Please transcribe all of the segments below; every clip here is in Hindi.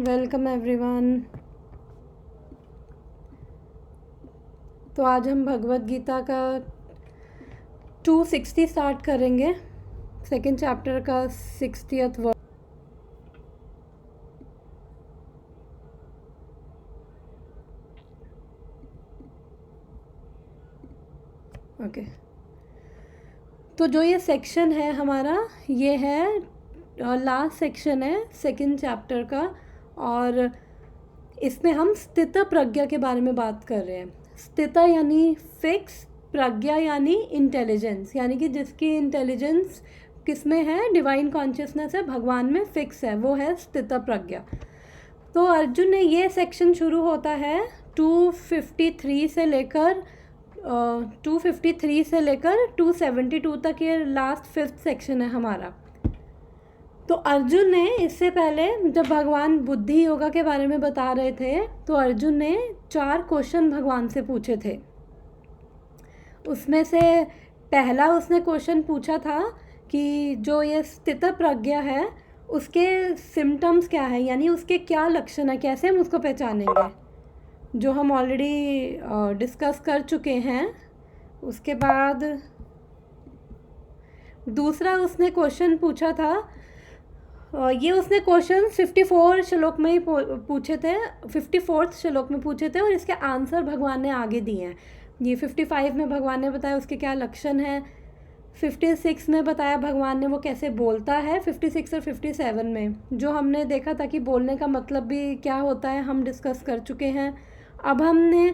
Welcome everyone. तो आज हम भगवत गीता का 260 स्टार्ट करेंगे, सेकंड चैप्टर का 60th वर्ड। ओके, तो जो ये सेक्शन है हमारा, ये है लास्ट सेक्शन है सेकंड चैप्टर का, और इसमें हम स्थित प्रज्ञा के बारे में बात कर रहे हैं। स्थित यानी फिक्स, प्रज्ञा यानी इंटेलिजेंस, यानी कि जिसकी इंटेलिजेंस किस में है, डिवाइन कॉन्शियसनेस है, भगवान में फिक्स है, वो है स्थित प्रज्ञा। तो अर्जुन ने ये सेक्शन शुरू होता है 253 से लेकर 272 तक, ये लास्ट फिफ्थ सेक्शन है हमारा। तो अर्जुन ने इससे पहले जब भगवान बुद्धि योगा के बारे में बता रहे थे, तो अर्जुन ने 4 क्वेश्चन भगवान से पूछे थे। उसमें से पहला उसने क्वेश्चन पूछा था कि जो ये स्थित प्रज्ञा है उसके सिम्टम्स क्या है, यानी उसके क्या लक्षण है, कैसे हम उसको पहचानेंगे, जो हम ऑलरेडी डिस्कस कर चुके हैं। उसके बाद दूसरा उसने क्वेश्चन पूछा था, ये उसने क्वेश्चन 54 श्लोक में ही पूछे थे, 54th श्लोक में पूछे थे, और इसके आंसर भगवान ने आगे दिए हैं। ये 55 में भगवान ने बताया उसके क्या लक्षण हैं, 56 में बताया भगवान ने वो कैसे बोलता है, 56 और 57 में जो हमने देखा था कि बोलने का मतलब भी क्या होता है हम डिस्कस कर चुके हैं। अब हमने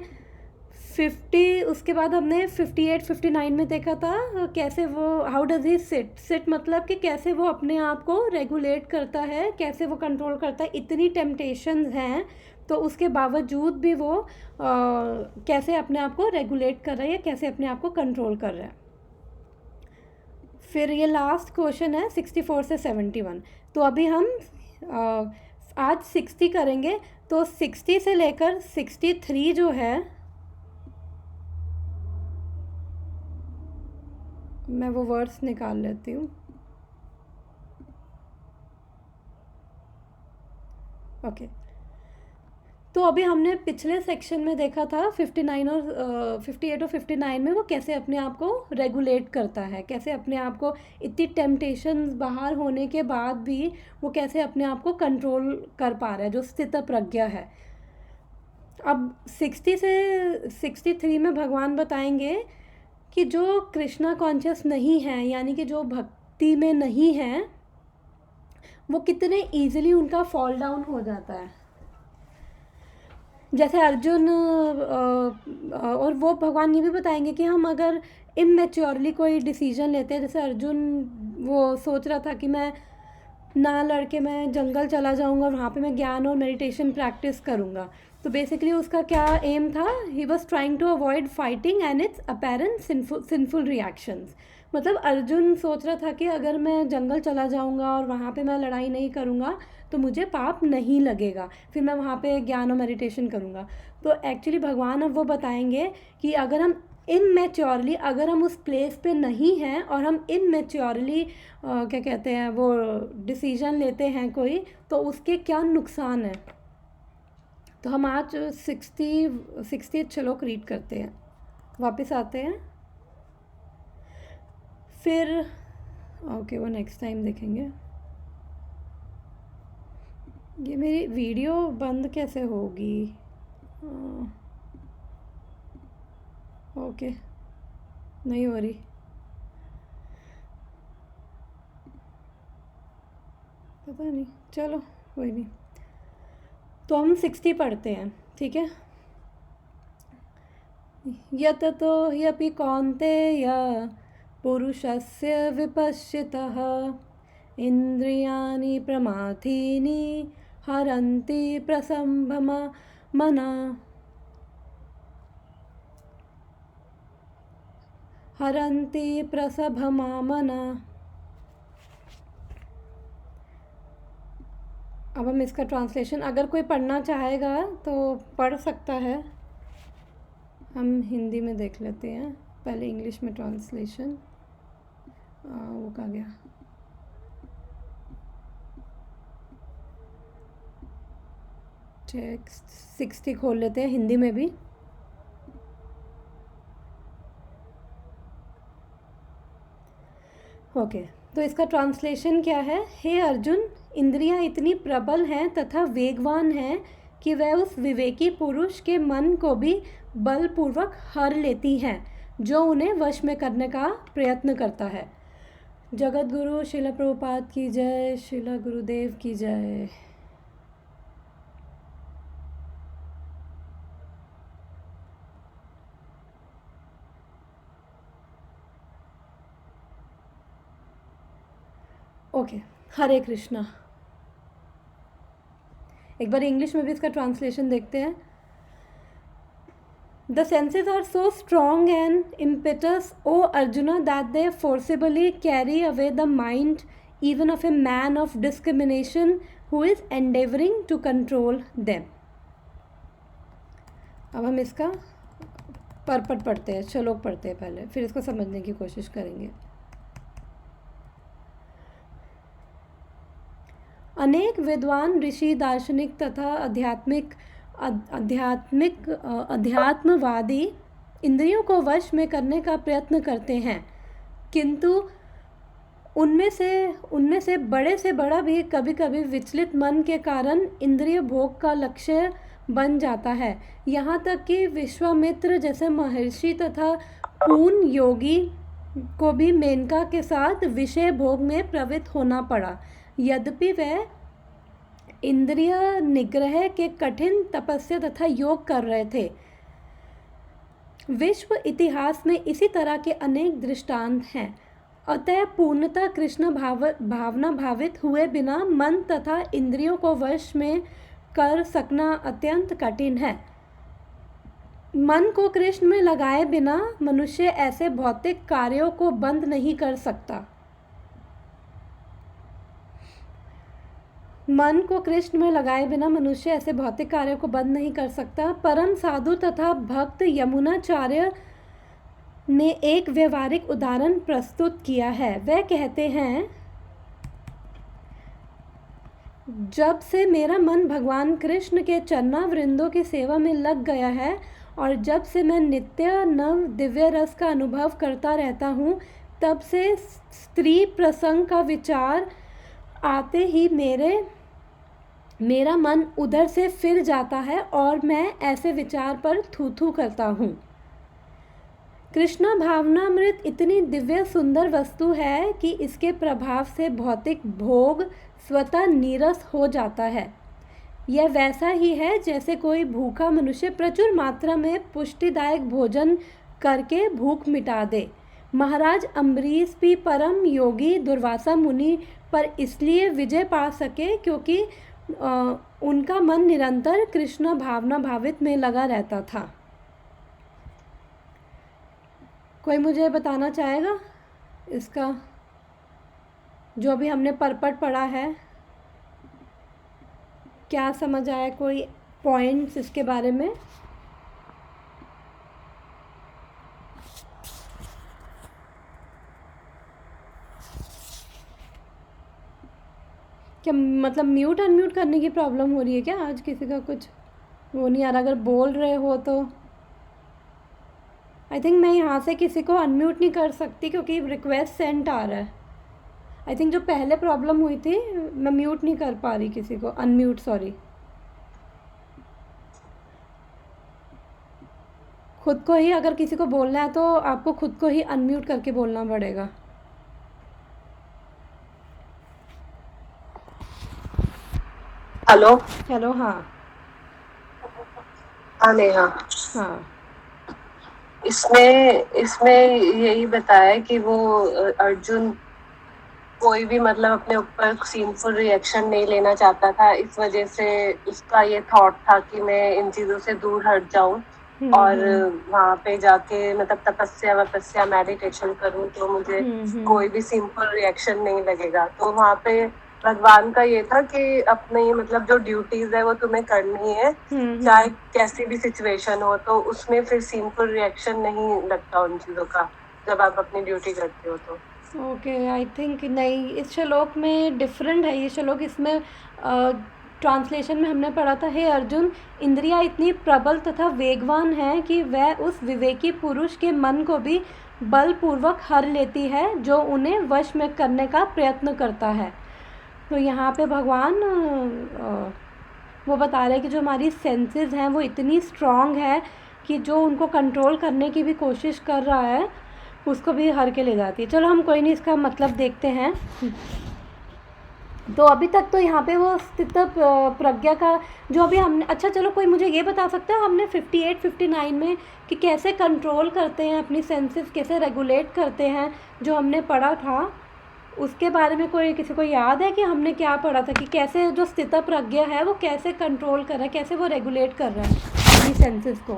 50, उसके बाद हमने 58 59 में देखा था कैसे वो हाउ डज ही सिट मतलब कि कैसे वो अपने आप को रेगुलेट करता है, कैसे वो कंट्रोल करता है। इतनी टेम्पटेशंस हैं तो उसके बावजूद भी वो कैसे अपने आप को रेगुलेट कर रहा है, कैसे अपने आप को कंट्रोल कर रहा है। फिर ये लास्ट क्वेश्चन है 64 से 71। तो अभी हम आज 60 करेंगे, तो 60 से लेकर 63 जो है, मैं वो वर्ड्स निकाल लेती हूँ। ओके, तो अभी हमने पिछले सेक्शन में देखा था 59 और 58 और 59 में वो कैसे अपने आप को रेगुलेट करता है, कैसे अपने आप को इतनी टेम्पटेशंस बाहर होने के बाद भी वो कैसे अपने आप को कंट्रोल कर पा रहा है, जो स्थित प्रज्ञा है। अब 60 से 63 में भगवान बताएंगे कि जो कृष्णा कॉन्शियस नहीं है, यानी कि जो भक्ति में नहीं है, वो कितने ईजिली उनका फॉल डाउन हो जाता है। जैसे अर्जुन और वो भगवान ये भी बताएंगे कि हम अगर इमेच्योरली कोई डिसीजन लेते हैं, जैसे अर्जुन वो सोच रहा था कि मैं ना लड़के मैं जंगल चला जाऊंगा और वहाँ पे मैं ज्ञान और मेडिटेशन प्रैक्टिस करूँगा। तो बेसिकली उसका क्या एम था, he was trying to avoid fighting and its apparent sinful reactions. मतलब अर्जुन सोच रहा था कि अगर मैं जंगल चला जाऊंगा और वहाँ पे मैं लड़ाई नहीं करूँगा तो मुझे पाप नहीं लगेगा, फिर मैं वहाँ पे ज्ञान और मेडिटेशन करूँगा। तो एक्चुअली भगवान अब वो बताएंगे कि अगर हम इमेच्योरली, अगर हम उस प्लेस पे नहीं हैं और हम इमेच्योरली क्या कहते हैं वो डिसीजन लेते हैं कोई, तो उसके क्या नुकसान है। तो हम आज 60 श्लोक रीड करते हैं, वापस आते हैं, फिर ओके वो नेक्स्ट टाइम देखेंगे। ये मेरी वीडियो बंद कैसे होगी? ओके, नहीं हो रही, पता नहीं, चलो कोई नहीं। तो हम 60 पढ़ते हैं, ठीक है। यत तो ह्यपि कौन्तेय पुरुषस्य विपश्चितः इंद्रियाणि प्रमाथीनि हरन्ति प्रसंभम मना, हरन्ति प्रसभमा मना। अब हम इसका ट्रांसलेशन, अगर कोई पढ़ना चाहेगा तो पढ़ सकता है, हम हिंदी में देख लेते हैं, पहले इंग्लिश में ट्रांसलेशन। वो कहाँ गया? टेक्स्ट 60 खोल लेते हैं हिंदी में भी। ओके, तो इसका ट्रांसलेशन क्या है? हे अर्जुन, इंद्रियां इतनी प्रबल हैं तथा वेगवान हैं कि वह उस विवेकी पुरुष के मन को भी बलपूर्वक हर लेती हैं जो उन्हें वश में करने का प्रयत्न करता है। जगत गुरु शिला प्रभुपाद की जय, शिला गुरुदेव की जय। ओके, हरे कृष्णा। एक बार इंग्लिश में भी इसका ट्रांसलेशन देखते हैं। The senses are so strong and impetuous, O Arjuna, that they forcibly carry away the mind even of a man of discrimination who is endeavoring to control them. अब हम इसका परपट पढ़ते हैं, श्लोक पढ़ते हैं पहले, फिर इसको समझने की कोशिश करेंगे। अनेक विद्वान ऋषि, दार्शनिक तथा अध्यात्मवादी इंद्रियों को वश में करने का प्रयत्न करते हैं, किंतु उनमें से बड़े से बड़ा भी कभी कभी विचलित मन के कारण इंद्रिय भोग का लक्ष्य बन जाता है। यहाँ तक कि विश्वामित्र जैसे महर्षि तथा पूर्ण योगी को भी मेनका के साथ विषय भोग में प्रवृत्त होना पड़ा, यद्यपि वह इंद्रिय निग्रह के कठिन तपस्या तथा योग कर रहे थे। विश्व इतिहास में इसी तरह के अनेक दृष्टांत हैं। अतः पूर्णतः कृष्ण भावना भावित हुए बिना मन तथा इंद्रियों को वश में कर सकना अत्यंत कठिन है। मन को कृष्ण में लगाए बिना मनुष्य ऐसे भौतिक कार्यों को बंद नहीं कर सकता। मन को कृष्ण में लगाए बिना मनुष्य ऐसे भौतिक कार्यों को बंद नहीं कर सकता। परम साधु तथा भक्त यमुनाचार्य ने एक व्यवहारिक उदाहरण प्रस्तुत किया है। वह कहते हैं, जब से मेरा मन भगवान कृष्ण के चरणावृंदों की सेवा में लग गया है और जब से मैं नित्य नव दिव्य रस का अनुभव करता रहता हूँ, तब से स्त्री प्रसंग का विचार आते ही मेरा मन उधर से फिर जाता है और मैं ऐसे विचार पर थू करता हूँ। कृष्णा भावनामृत इतनी दिव्य सुंदर वस्तु है कि इसके प्रभाव से भौतिक भोग स्वतः नीरस हो जाता है। यह वैसा ही है जैसे कोई भूखा मनुष्य प्रचुर मात्रा में पुष्टिदायक भोजन करके भूख मिटा दे। महाराज अम्बरीश भी परम योगी दुर्वासा मुनि पर इसलिए विजय पा सके क्योंकि उनका मन निरंतर कृष्ण भावना भावित में लगा रहता था। कोई मुझे बताना चाहेगा इसका जो अभी हमने परपट पढ़ा है, क्या समझ आया? कोई पॉइंट्स इसके बारे में? क्या मतलब म्यूट अनम्यूट करने की प्रॉब्लम हो रही है क्या? आज किसी का कुछ वो नहीं आ रहा। अगर बोल रहे हो तो आई थिंक मैं यहाँ से किसी को अनम्यूट नहीं कर सकती क्योंकि रिक्वेस्ट सेंड आ रहा है। आई थिंक जो पहले प्रॉब्लम हुई थी मैं म्यूट नहीं कर पा रही किसी को, अनम्यूट, सॉरी। खुद को ही अगर किसी को बोलना है तो आपको खुद को ही अनम्यूट करके बोलना पड़ेगा। हेलो। हेलो, हाँ हाँ नेहा, हाँ इसमें यही बताया कि वो अर्जुन कोई भी मतलब अपने ऊपर सीनफुल रिएक्शन नहीं लेना चाहता था। इस वजह से उसका ये थॉट था कि मैं इन चीजों से दूर हट जाऊं और वहां पे जाके मतलब तपस्या मेडिटेशन करूं तो मुझे कोई भी सिंपल रिएक्शन नहीं लगेगा। तो वहां पे भगवान का ये था कि अपनी मतलब जो ड्यूटीज है वो तुम्हें करनी है, चाहे कैसी भी सिचुएशन हो, तो उसमें फिर सिंपल रिएक्शन नहीं लगता उन चीजों का जब आप अपनी ड्यूटी करते हो तो। ओके, आई थिंक नहीं, इस श्लोक में डिफरेंट है ये श्लोक। इसमें ट्रांसलेशन में हमने पढ़ा था, हे अर्जुन, इंद्रियां इतनी प्रबल तथा वेगवान हैं कि वह उस विवेकी पुरुष के मन को भी बलपूर्वक हर लेती है जो उन्हें वश में करने का प्रयत्न करता है। तो यहाँ पे भगवान वो बता रहे हैं कि जो हमारी सेंसेस हैं वो इतनी स्ट्रॉन्ग है कि जो उनको कंट्रोल करने की भी कोशिश कर रहा है उसको भी हर के ले जाती है। चलो हम कोई नहीं, इसका मतलब देखते हैं। तो अभी तक तो यहाँ पे वो स्थित प्रज्ञा का जो अभी हमने, अच्छा चलो कोई मुझे ये बता सकता है हमने 58 59 में कि कैसे कंट्रोल करते हैं अपनी सेंसेस, कैसे रेगुलेट करते हैं, जो हमने पढ़ा था उसके बारे में कोई किसी को याद है कि हमने क्या पढ़ा था कि कैसे जो स्थित प्रज्ञा है वो कैसे कंट्रोल कर रहा है, कैसे वो रेगुलेट कर रहा है अपनी सेंसेस को।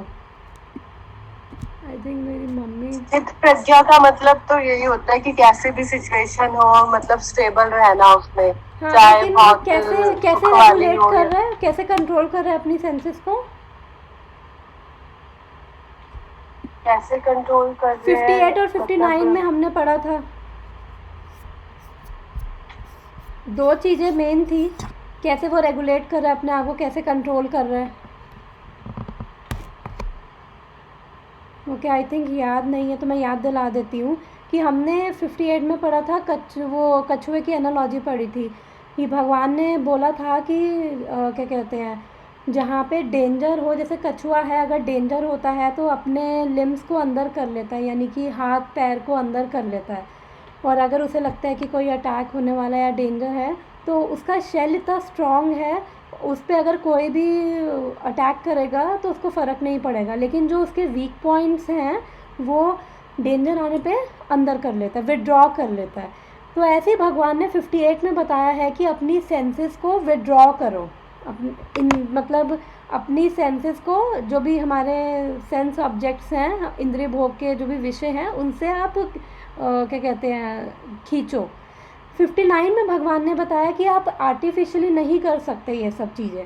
आई थिंक मेरी मम्मी। स्थित प्रज्ञा का मतलब तो यही होता है कि कैसे भी सिचुएशन हो मतलब स्टेबल रहना उसमें। हाँ, चाहे लेकिन बहुत कैसे कैसे सुख वाली रेगुलेट हो कर या- रहा है, कैसे कंट्रोल कर रहा है अपनी सेंसेस को? कैसे कंट्रोल कर रहे हैं 58 और 59 में हमने पढ़ा था, दो चीज़ें मेन थी, कैसे वो रेगुलेट कर रहा है अपने आप को, कैसे कंट्रोल कर रहा है। ओके, आई थिंक याद नहीं है तो मैं याद दिला देती हूँ कि हमने 58 में पढ़ा था वो कछुए की एनालॉजी पढ़ी थी कि भगवान ने बोला था कि क्या कहते हैं, जहाँ पे डेंजर हो, जैसे कछुआ है अगर डेंजर होता है तो अपने लिम्स को अंदर कर लेता है, यानी कि हाथ पैर को अंदर कर लेता है, और अगर उसे लगता है कि कोई अटैक होने वाला है या डेंजर है तो उसका शेल इतना स्ट्रॉन्ग है उस पर अगर कोई भी अटैक करेगा तो उसको फ़र्क नहीं पड़ेगा, लेकिन जो उसके वीक पॉइंट्स हैं वो डेंजर आने पे अंदर कर लेता है, विड्रॉ कर लेता है। तो ऐसे ही भगवान ने 58 में बताया है कि अपनी सेंसेस को विड्रॉ करो, मतलब अपनी सेंसेस को, जो भी हमारे सेंस ऑब्जेक्ट्स हैं, इंद्रिय भोग के जो भी विषय हैं उनसे आप क्या कहते हैं खींचो। 59 में भगवान ने बताया कि आप आर्टिफिशियली नहीं कर सकते ये सब चीज़ें,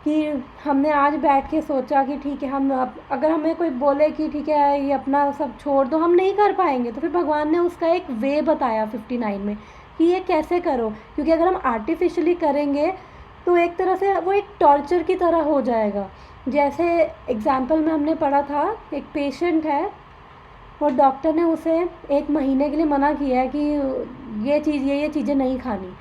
कि हमने आज बैठ के सोचा कि ठीक है हम अगर हमें कोई बोले कि ठीक है ये अपना सब छोड़ दो, हम नहीं कर पाएंगे, तो फिर भगवान ने उसका एक वे बताया 59 में कि ये कैसे करो, क्योंकि अगर हम आर्टिफिशियली करेंगे तो एक तरह से वो एक टॉर्चर की तरह हो जाएगा। जैसे एग्जाम्पल में हमने पढ़ा था, एक पेशेंट है और डॉक्टर ने उसे 1 महीने के लिए मना किया है कि ये चीज़ें नहीं खानी,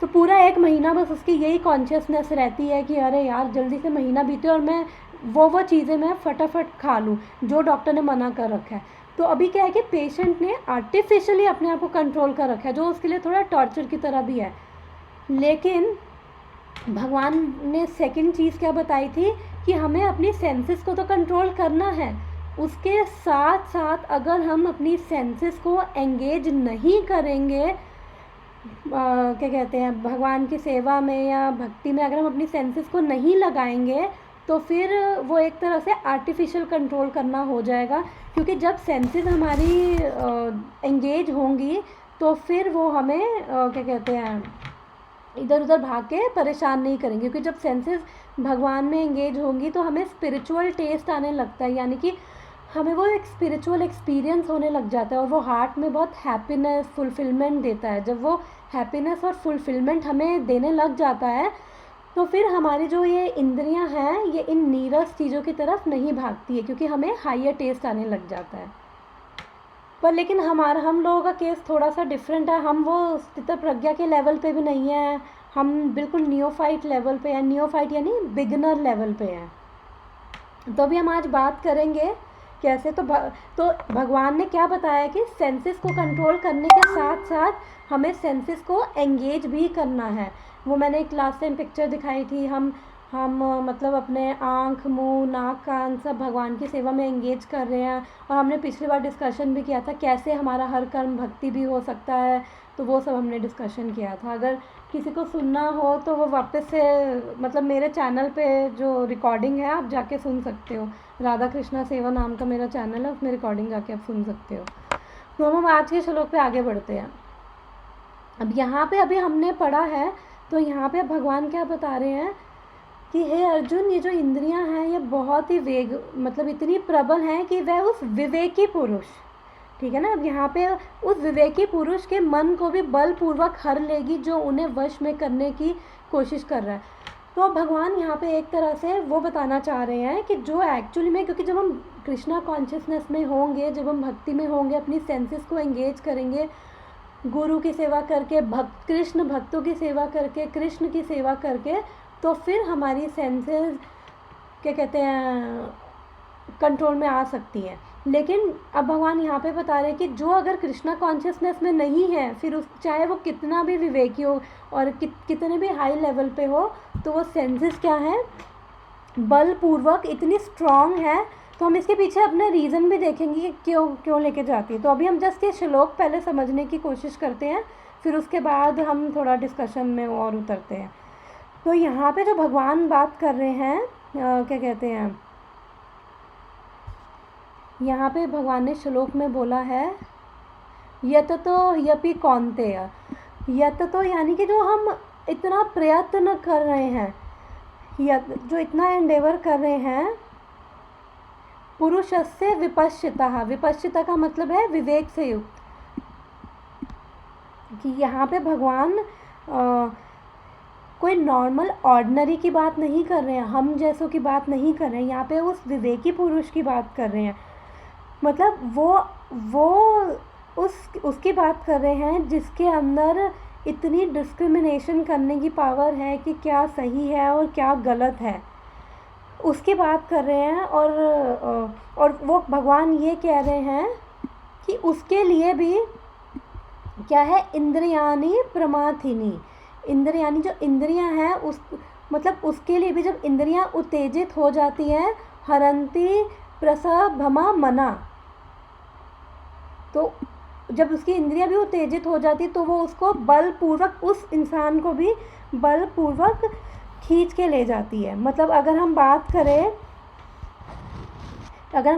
तो पूरा 1 महीना बस उसकी यही कॉन्शियसनेस रहती है कि अरे यार जल्दी से महीना बीते और मैं वो चीज़ें मैं फटाफट खा लूँ जो डॉक्टर ने मना कर रखा है। तो अभी क्या है कि पेशेंट ने आर्टिफिशियली अपने आप को कंट्रोल कर रखा है, जो उसके लिए थोड़ा टॉर्चर की तरह भी है। लेकिन भगवान ने सेकंड चीज़ क्या बताई थी कि हमें अपनी सेंसेस को तो कंट्रोल करना है, उसके साथ साथ अगर हम अपनी सेंसेस को एंगेज नहीं करेंगे क्या कहते हैं भगवान की सेवा में या भक्ति में, अगर हम अपनी सेंसेस को नहीं लगाएंगे तो फिर वो एक तरह से आर्टिफिशियल कंट्रोल करना हो जाएगा, क्योंकि जब सेंसेस हमारी एंगेज होंगी तो फिर वो हमें क्या कहते हैं इधर उधर भाग के परेशान नहीं करेंगे, क्योंकि जब सेंसेस भगवान में एंगेज होंगी तो हमें स्पिरिचुअल टेस्ट आने लगता है, यानी कि हमें वो एक स्पिरिचुअल एक्सपीरियंस होने लग जाता है और वो हार्ट में बहुत हैप्पीनेस फुलफिलमेंट देता है। जब वो हैप्पीनेस और फुलफिलमेंट हमें देने लग जाता है तो फिर हमारी जो ये इंद्रियां हैं ये इन नीरस चीज़ों की तरफ नहीं भागती है, क्योंकि हमें हायर टेस्ट आने लग जाता है। पर लेकिन हम लोगों का केस थोड़ा सा डिफरेंट है, हम वो स्थित प्रज्ञा के लेवल पे भी नहीं है, हम बिल्कुल नियोफाइट लेवल पे हैं, नियोफाइट यानी बिगिनर लेवल पे हैं। तो अभी हम आज बात करेंगे कैसे, तो भगवान ने क्या बताया कि सेंसेस को कंट्रोल करने के साथ साथ हमें सेंसेस को एंगेज भी करना है। वो मैंने एक लास्ट टाइम पिक्चर दिखाई थी, हम मतलब अपने आँख मुंह नाक कान सब भगवान की सेवा में एंगेज कर रहे हैं, और हमने पिछली बार डिस्कशन भी किया था कैसे हमारा हर कर्म भक्ति भी हो सकता है, तो वो सब हमने डिस्कशन किया था। अगर किसी को सुनना हो तो वो वापस से मतलब मेरे चैनल पे जो रिकॉर्डिंग है आप जाके सुन सकते हो, राधा कृष्णा सेवा नाम का मेरा चैनल है, उसमें रिकॉर्डिंग जाके आप सुन सकते हो। तो हम आज के श्लोक पे आगे बढ़ते हैं। अब यहाँ पे अभी हमने पढ़ा है तो यहाँ पे भगवान क्या बता रहे हैं कि हे अर्जुन, ये जो इंद्रियां हैं ये बहुत ही मतलब इतनी प्रबल हैं कि वह उस विवेकी पुरुष, ठीक है ना, अब यहाँ पे उस विवेकी पुरुष के मन को भी बलपूर्वक हर लेगी जो उन्हें वश में करने की कोशिश कर रहा है। तो भगवान यहाँ पे एक तरह से वो बताना चाह रहे हैं कि जो एक्चुअली में, क्योंकि जब हम कृष्णा कॉन्शियसनेस में होंगे, जब हम भक्ति में होंगे, अपनी सेंसेस को एंगेज करेंगे, गुरु की सेवा करके, कृष्ण भक्तों की सेवा करके, कृष्ण की सेवा करके, तो फिर हमारी सेंसेस क्या कहते हैं कंट्रोल में आ सकती हैं। लेकिन अब भगवान यहाँ पे बता रहे हैं कि जो अगर कृष्णा कॉन्शियसनेस में नहीं है, फिर उस चाहे वो कितना भी विवेकी हो और कितने भी हाई लेवल पे हो, तो वो सेंसेस क्या है, बलपूर्वक इतनी स्ट्रांग है। तो हम इसके पीछे अपना रीज़न भी देखेंगे कि क्यों लेके जाती है। तो अभी हम जस्ट ये श्लोक पहले समझने की कोशिश करते हैं, फिर उसके बाद हम थोड़ा डिस्कशन में और उतरते हैं। तो यहाँ पे जो भगवान बात कर रहे हैं, क्या कहते हैं, यहाँ पे भगवान ने श्लोक में बोला है यत तो यपि कौन्तेय। यत तो यानी कि जो हम इतना प्रयत्न कर रहे हैं, जो इतना एंडेवर कर रहे हैं, पुरुषस्य विपश्चिता। विपश्चिता का मतलब है विवेक से युक्त। कि यहाँ पे भगवान कोई नॉर्मल ऑर्डिनरी की बात नहीं कर रहे हैं, हम जैसों की बात नहीं कर रहे हैं, यहाँ पे उस विवेकी पुरुष की बात कर रहे हैं। मतलब वो उसकी बात कर रहे हैं जिसके अंदर इतनी डिस्क्रिमिनेशन करने की पावर है कि क्या सही है और क्या गलत है, उसकी बात कर रहे हैं। और वो भगवान ये कह रहे हैं कि उसके लिए भी क्या है, इंद्रियानी प्रमाथिनी। इंद्रियानी जो इंद्रियां हैं, मतलब उसके लिए भी जब इंद्रियां उत्तेजित हो जाती हैं, हरंती प्रसभमा मना, तो जब उसकी इंद्रियां भी उत्तेजित हो जाती तो वो उसको बलपूर्वक, उस इंसान को भी बलपूर्वक खींच के ले जाती है। मतलब अगर हम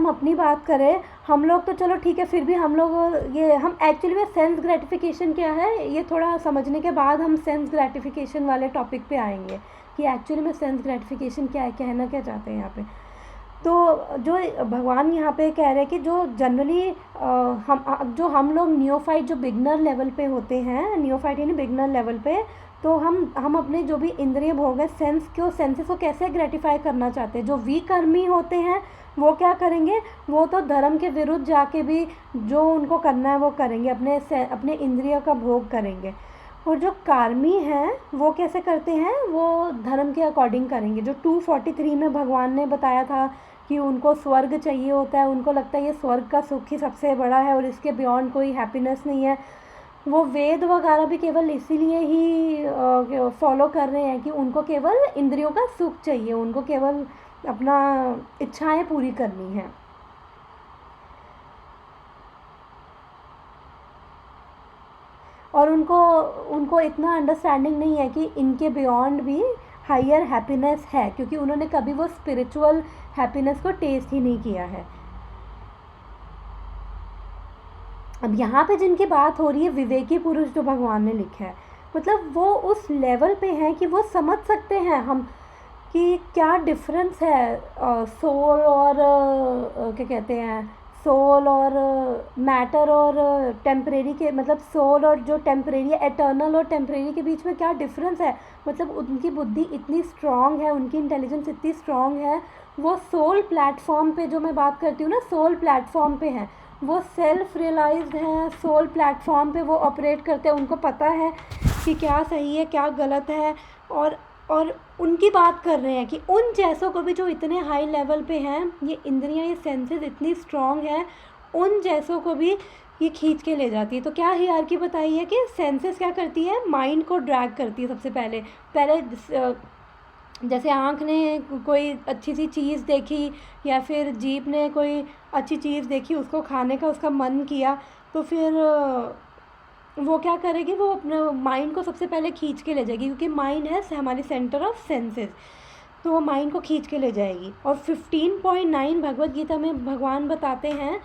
अपनी बात करें, हम लोग तो चलो ठीक है, फिर भी हम एक्चुअली में सेंस ग्रेटिफिकेशन क्या है, ये थोड़ा समझने के बाद हम सेंस ग्रेटिफिकेशन वाले टॉपिक पे आएंगे कि एक्चुअली में सेंस ग्रेटिफिकेशन क्या है, कहना क्या चाहते हैं यहाँ पे। तो जो भगवान यहाँ पे कह रहे हैं कि जो जनरली हम लोग नियोफाइट, जो बिगनर लेवल पे होते हैं, नियोफाइट यानी बिगनर लेवल पे, तो हम अपने जो भी इंद्रिय भोग है, सेंसेस को कैसे ग्रेटिफाई करना चाहते हैं। जो विकर्मी होते हैं वो क्या करेंगे, वो तो धर्म के विरुद्ध जाके भी जो उनको करना है वो करेंगे, अपने इंद्रियों का भोग करेंगे। और जो कार्मी हैं वो कैसे करते हैं, वो धर्म के अकॉर्डिंग करेंगे। जो 243 में भगवान ने बताया था कि उनको स्वर्ग चाहिए होता है, उनको लगता है ये स्वर्ग का सुख ही सबसे बड़ा है और इसके बियॉन्ड कोई हैप्पीनेस नहीं है। वो वेद वगैरह भी केवल इसीलिए ही फॉलो कर रहे हैं कि उनको केवल इंद्रियों का सुख चाहिए, उनको केवल अपना इच्छाएं पूरी करनी है। और उनको इतना अंडरस्टैंडिंग नहीं है कि इनके बियॉन्ड भी हायर हैप्पीनेस है, क्योंकि उन्होंने कभी वो स्पिरिचुअल हैप्पीनेस को टेस्ट ही नहीं किया है। अब यहाँ पे जिनकी बात हो रही है, विवेकी पुरुष जो भगवान ने लिखा है, मतलब वो उस लेवल पे हैं कि वो समझ सकते हैं हम कि क्या डिफरेंस है सोल और क्या कहते हैं, सोल और मैटर और टेम्परेरी के, मतलब सोल और जो टेम्परेरी है, एटर्नल और टेम्परेरी के बीच में क्या डिफरेंस है। मतलब उनकी बुद्धि इतनी स्ट्रांग है, उनकी इंटेलिजेंस इतनी स्ट्रांग है, वो सोल प्लेटफॉर्म पे, जो मैं बात करती हूँ ना, सोल प्लेटफॉर्म पे हैं, वो सेल्फ रियलाइज्ड हैं, सोल प्लेटफॉर्म पे वो ऑपरेट करते हैं, उनको पता है कि क्या सही है क्या गलत है। और उनकी बात कर रहे हैं कि उन जैसों को भी जो इतने हाई लेवल पे हैं, ये इंद्रियां, ये सेंसेस इतनी स्ट्रांग है, उन जैसों को भी ये खींच के ले जाती है। तो क्या हियरार्की बताई है कि सेंसेस क्या करती है, माइंड को ड्रैग करती है। सबसे पहले जैसे आँख ने कोई अच्छी सी चीज़ देखी या फिर जीभ ने कोई अच्छी चीज़ देखी, उसको खाने का उसका मन किया, तो फिर वो क्या करेगी, वो अपने माइंड को सबसे पहले खींच के ले जाएगी, क्योंकि माइंड है हमारी सेंटर ऑफ सेंसेस, तो वो माइंड को खींच के ले जाएगी। और 15.9 भगवत गीता में भगवान बताते हैं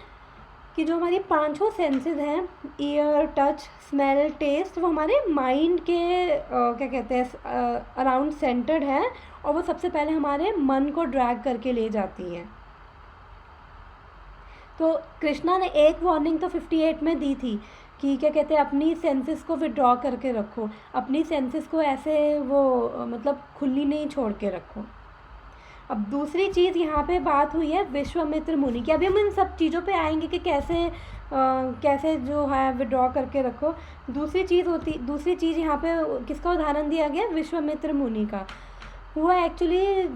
कि जो हमारी पांचों सेंसेस हैं, ईयर, टच, स्मेल, टेस्ट, वो हमारे माइंड के क्या कहते हैं अराउंड सेंटर्ड है, और वो सबसे पहले हमारे मन को ड्रैग करके ले जाती हैं। तो कृष्णा ने एक वार्निंग तो 58 में दी थी कि क्या कहते हैं, अपनी सेंसेस को विड्रॉ करके रखो, अपनी सेंसेस को ऐसे वो मतलब खुली नहीं छोड़ के रखो। अब दूसरी चीज़ यहाँ पे बात हुई है विश्वामित्र मुनि की। अभी हम इन सब चीज़ों पे आएंगे कि कैसे जो है विड्रॉ करके रखो। दूसरी चीज़ यहाँ पे किसका उदाहरण दिया गया, विश्वामित्र मुनि का। वो एक्चुअली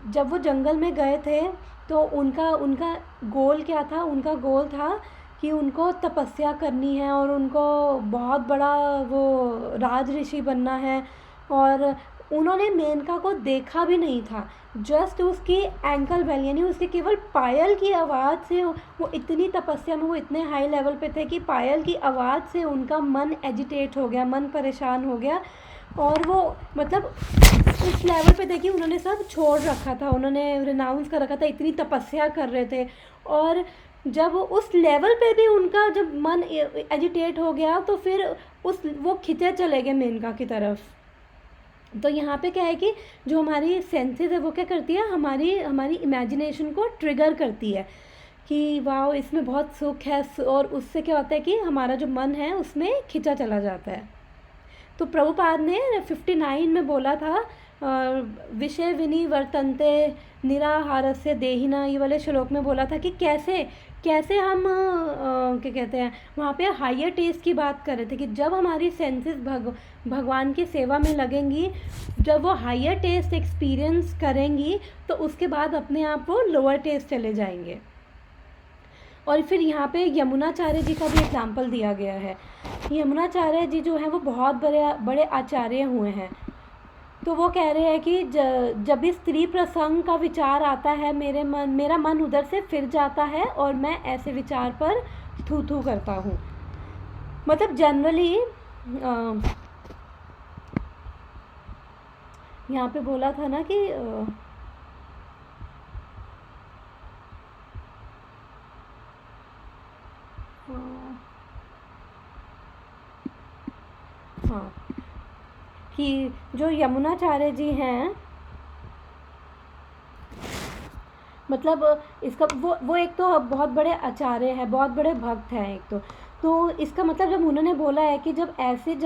जब वो जंगल में गए थे तो उनका गोल क्या था, उनका गोल था कि उनको तपस्या करनी है और उनको बहुत बड़ा वो राज ऋषि बनना है। और उन्होंने मेनका को देखा भी नहीं था, जस्ट उसकी एंकल बेल यानी उसके केवल पायल की आवाज़ से वो इतनी तपस्या में, वो इतने हाई लेवल पे थे कि पायल की आवाज़ से उनका मन एजिटेट हो गया, मन परेशान हो गया। और वो मतलब उस लेवल पे देखिए उन्होंने सब छोड़ रखा था, उन्होंने रिनाउंस कर रखा था, इतनी तपस्या कर रहे थे। और जब उस लेवल पे भी उनका जब मन एजिटेट हो गया तो फिर वो खिंचे चले गए मेनका की तरफ। तो यहाँ पे क्या है कि जो हमारी सेंसेस है वो क्या करती है, हमारी इमेजिनेशन को ट्रिगर करती है कि वाह इसमें बहुत सुख है, और उससे क्या होता है कि हमारा जो मन है उसमें खिंचा चला जाता है। तो प्रभुपाद ने 59 में बोला था विषय विनिवर्तन्ते निराहारस्य देहिना, ये वाले श्लोक में बोला था कि कैसे हम क्या कहते हैं, वहाँ पे हायर टेस्ट की बात कर रहे थे कि जब हमारी सेंसेस भगवान की सेवा में लगेंगी, जब वो हायर टेस्ट एक्सपीरियंस करेंगी तो उसके बाद अपने आप वो लोअर टेस्ट चले जाएंगे। और फिर यहाँ पे यमुनाचार्य जी का भी एग्जाम्पल दिया गया है। यमुनाचार्य जी जो हैं वो बहुत बड़े आचार्य हुए हैं। तो वो कह रहे हैं कि जब भी स्त्री प्रसंग का विचार आता है मेरा मन उधर से फिर जाता है और मैं ऐसे विचार पर थू करता हूँ। मतलब जनरली यहाँ पे बोला था ना कि हाँ कि जो यमुनाचार्य जी हैं, मतलब इसका वो एक तो बहुत बड़े आचार्य हैं, बहुत बड़े भक्त हैं एक तो इसका मतलब जब उन्होंने बोला है कि जब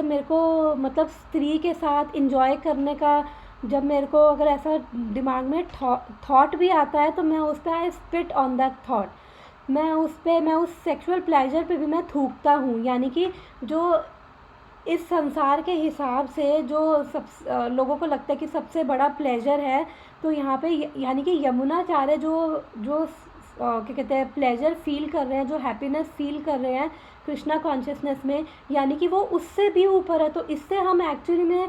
मेरे को मतलब स्त्री के साथ इंजॉय करने का, जब मेरे को अगर ऐसा दिमाग में थॉट भी आता है तो मैं उस पर आई स्पिट ऑन दैट थॉट, मैं उस सेक्सुअल प्लेजर पे भी मैं थूकता हूँ। यानी कि जो इस संसार के हिसाब से जो लोगों को लगता है कि सबसे बड़ा प्लेजर है, तो यहाँ पे यानी कि यमुनाचार्य जो क्या कहते हैं प्लेजर फील कर रहे हैं, जो हैप्पीनेस फील कर रहे हैं कृष्णा कॉन्शियसनेस में, यानी कि वो उससे भी ऊपर है। तो इससे हम एक्चुअली में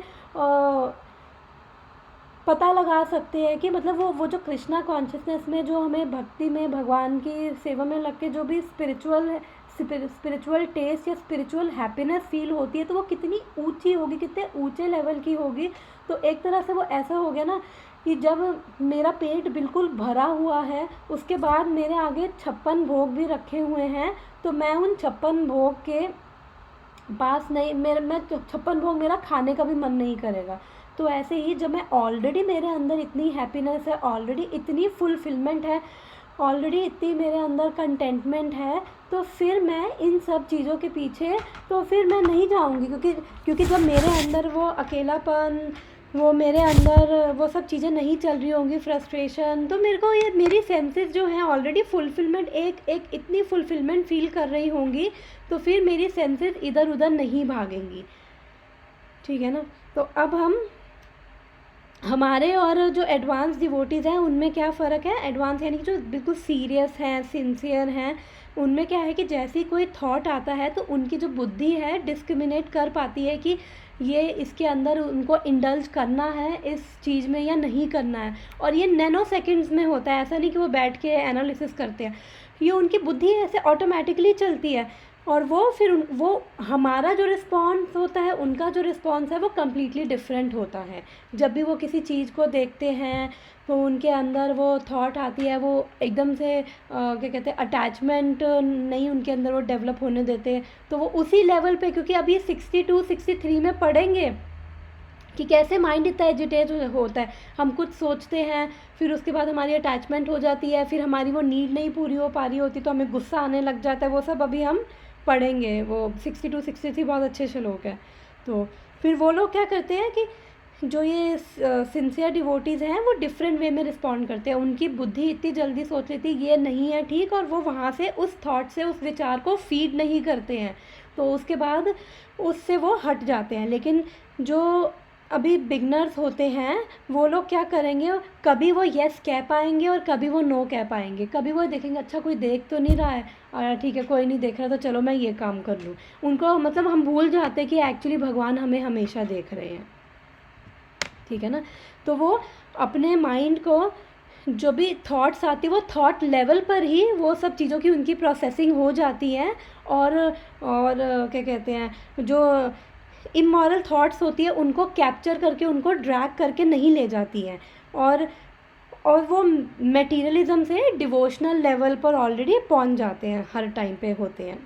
पता लगा सकते हैं कि मतलब वो जो कृष्णा कॉन्शियसनेस में जो हमें भक्ति में भगवान की सेवा में लग के जो भी स्पिरिचुअल टेस्ट या स्पिरिचुअल हैप्पीनेस फील होती है, तो वो कितनी ऊंची होगी, कितने ऊंचे लेवल की होगी। तो एक तरह से वो ऐसा हो गया ना कि जब मेरा पेट बिल्कुल भरा हुआ है, उसके बाद मेरे आगे 56 भोग भी रखे हुए हैं, तो मैं उन 56 भोग के पास नहीं, मैं 56 भोग मेरा खाने का भी मन नहीं करेगा। तो ऐसे ही जब मैं ऑलरेडी मेरे अंदर इतनी हैप्पीनेस है, ऑलरेडी इतनी फुलफिलमेंट है, ऑलरेडी इतनी मेरे अंदर कंटेंटमेंट है, तो फिर मैं इन सब चीज़ों के पीछे तो फिर मैं नहीं जाऊंगी, क्योंकि जब मेरे अंदर वो अकेलापन, वो मेरे अंदर वो सब चीज़ें नहीं चल रही होंगी, फ्रस्ट्रेशन, तो मेरे को ये मेरी सेंसेस जो हैं ऑलरेडी फुलफिलमेंट एक इतनी फुलफिलमेंट फील कर रही होंगी, तो फिर मेरी सेंसेस इधर उधर नहीं भागेंगी। ठीक है ना। तो अब हमारे और जो एडवांस डिवोटीज़ हैं उनमें क्या फ़र्क है। एडवांस यानी कि जो बिल्कुल सीरियस हैं, सिंसियर हैं, उनमें क्या है कि जैसे कोई थॉट आता है तो उनकी जो बुद्धि है डिस्क्रिमिनेट कर पाती है कि ये इसके अंदर उनको इंडल्ज करना है इस चीज़ में या नहीं करना है। और ये नैनो सेकेंड्स में होता है, ऐसा नहीं कि वो बैठ के एनालिसिस करते हैं, ये उनकी बुद्धि ऐसे ऑटोमेटिकली चलती है। और वो हमारा जो रिस्पॉन्स होता है, उनका जो रिस्पॉन्स है वो कम्प्लीटली डिफरेंट होता है। जब भी वो किसी चीज़ को देखते हैं तो उनके अंदर वो थॉट आती है, वो एकदम से क्या कहते हैं अटैचमेंट नहीं उनके अंदर वो डेवलप होने देते, तो वो उसी लेवल पे, क्योंकि अभी 62 63 में पढ़ेंगे कि कैसे माइंड इतना एजिटेट होता है। हम कुछ सोचते हैं, फिर उसके बाद हमारी अटैचमेंट हो जाती है, फिर हमारी वो नीड नहीं पूरी हो पा रही होती तो हमें गुस्सा आने लग जाता है। वो सब अभी हम पढ़ेंगे, वो 62 63 बहुत अच्छे श्लोक है। तो फिर वो लोग क्या करते हैं कि जो ये सिंसियर डिवोटीज़ हैं वो डिफरेंट वे में रिस्पॉन्ड करते हैं। उनकी बुद्धि इतनी जल्दी सोच लेती है ये नहीं है ठीक, और वो वहाँ से उस थॉट से उस विचार को फीड नहीं करते हैं, तो उसके बाद उससे वो हट जाते हैं। लेकिन जो अभी बिगनर्स होते हैं वो लोग क्या करेंगे, कभी वो येस कह पाएंगे और कभी वो नो कह पाएंगे। कभी वो देखेंगे अच्छा कोई देख तो नहीं रहा है, और ठीक है कोई नहीं देख रहा तो चलो मैं ये काम कर लूँ। उनको मतलब हम भूल जाते हैं कि एक्चुअली भगवान हमें हमेशा देख रहे हैं, ठीक है ना। तो वो अपने माइंड को जो भी थॉट्स आती है वो थॉट लेवल पर ही वो सब चीज़ों की उनकी प्रोसेसिंग हो जाती है। और क्या कहते हैं, जो इमोरल थॉट्स होती है उनको कैप्चर करके उनको ड्रैग करके नहीं ले जाती हैं, और वो मटेरियलिज्म से डिवोशनल लेवल पर ऑलरेडी पहुंच जाते हैं, हर टाइम पे होते हैं।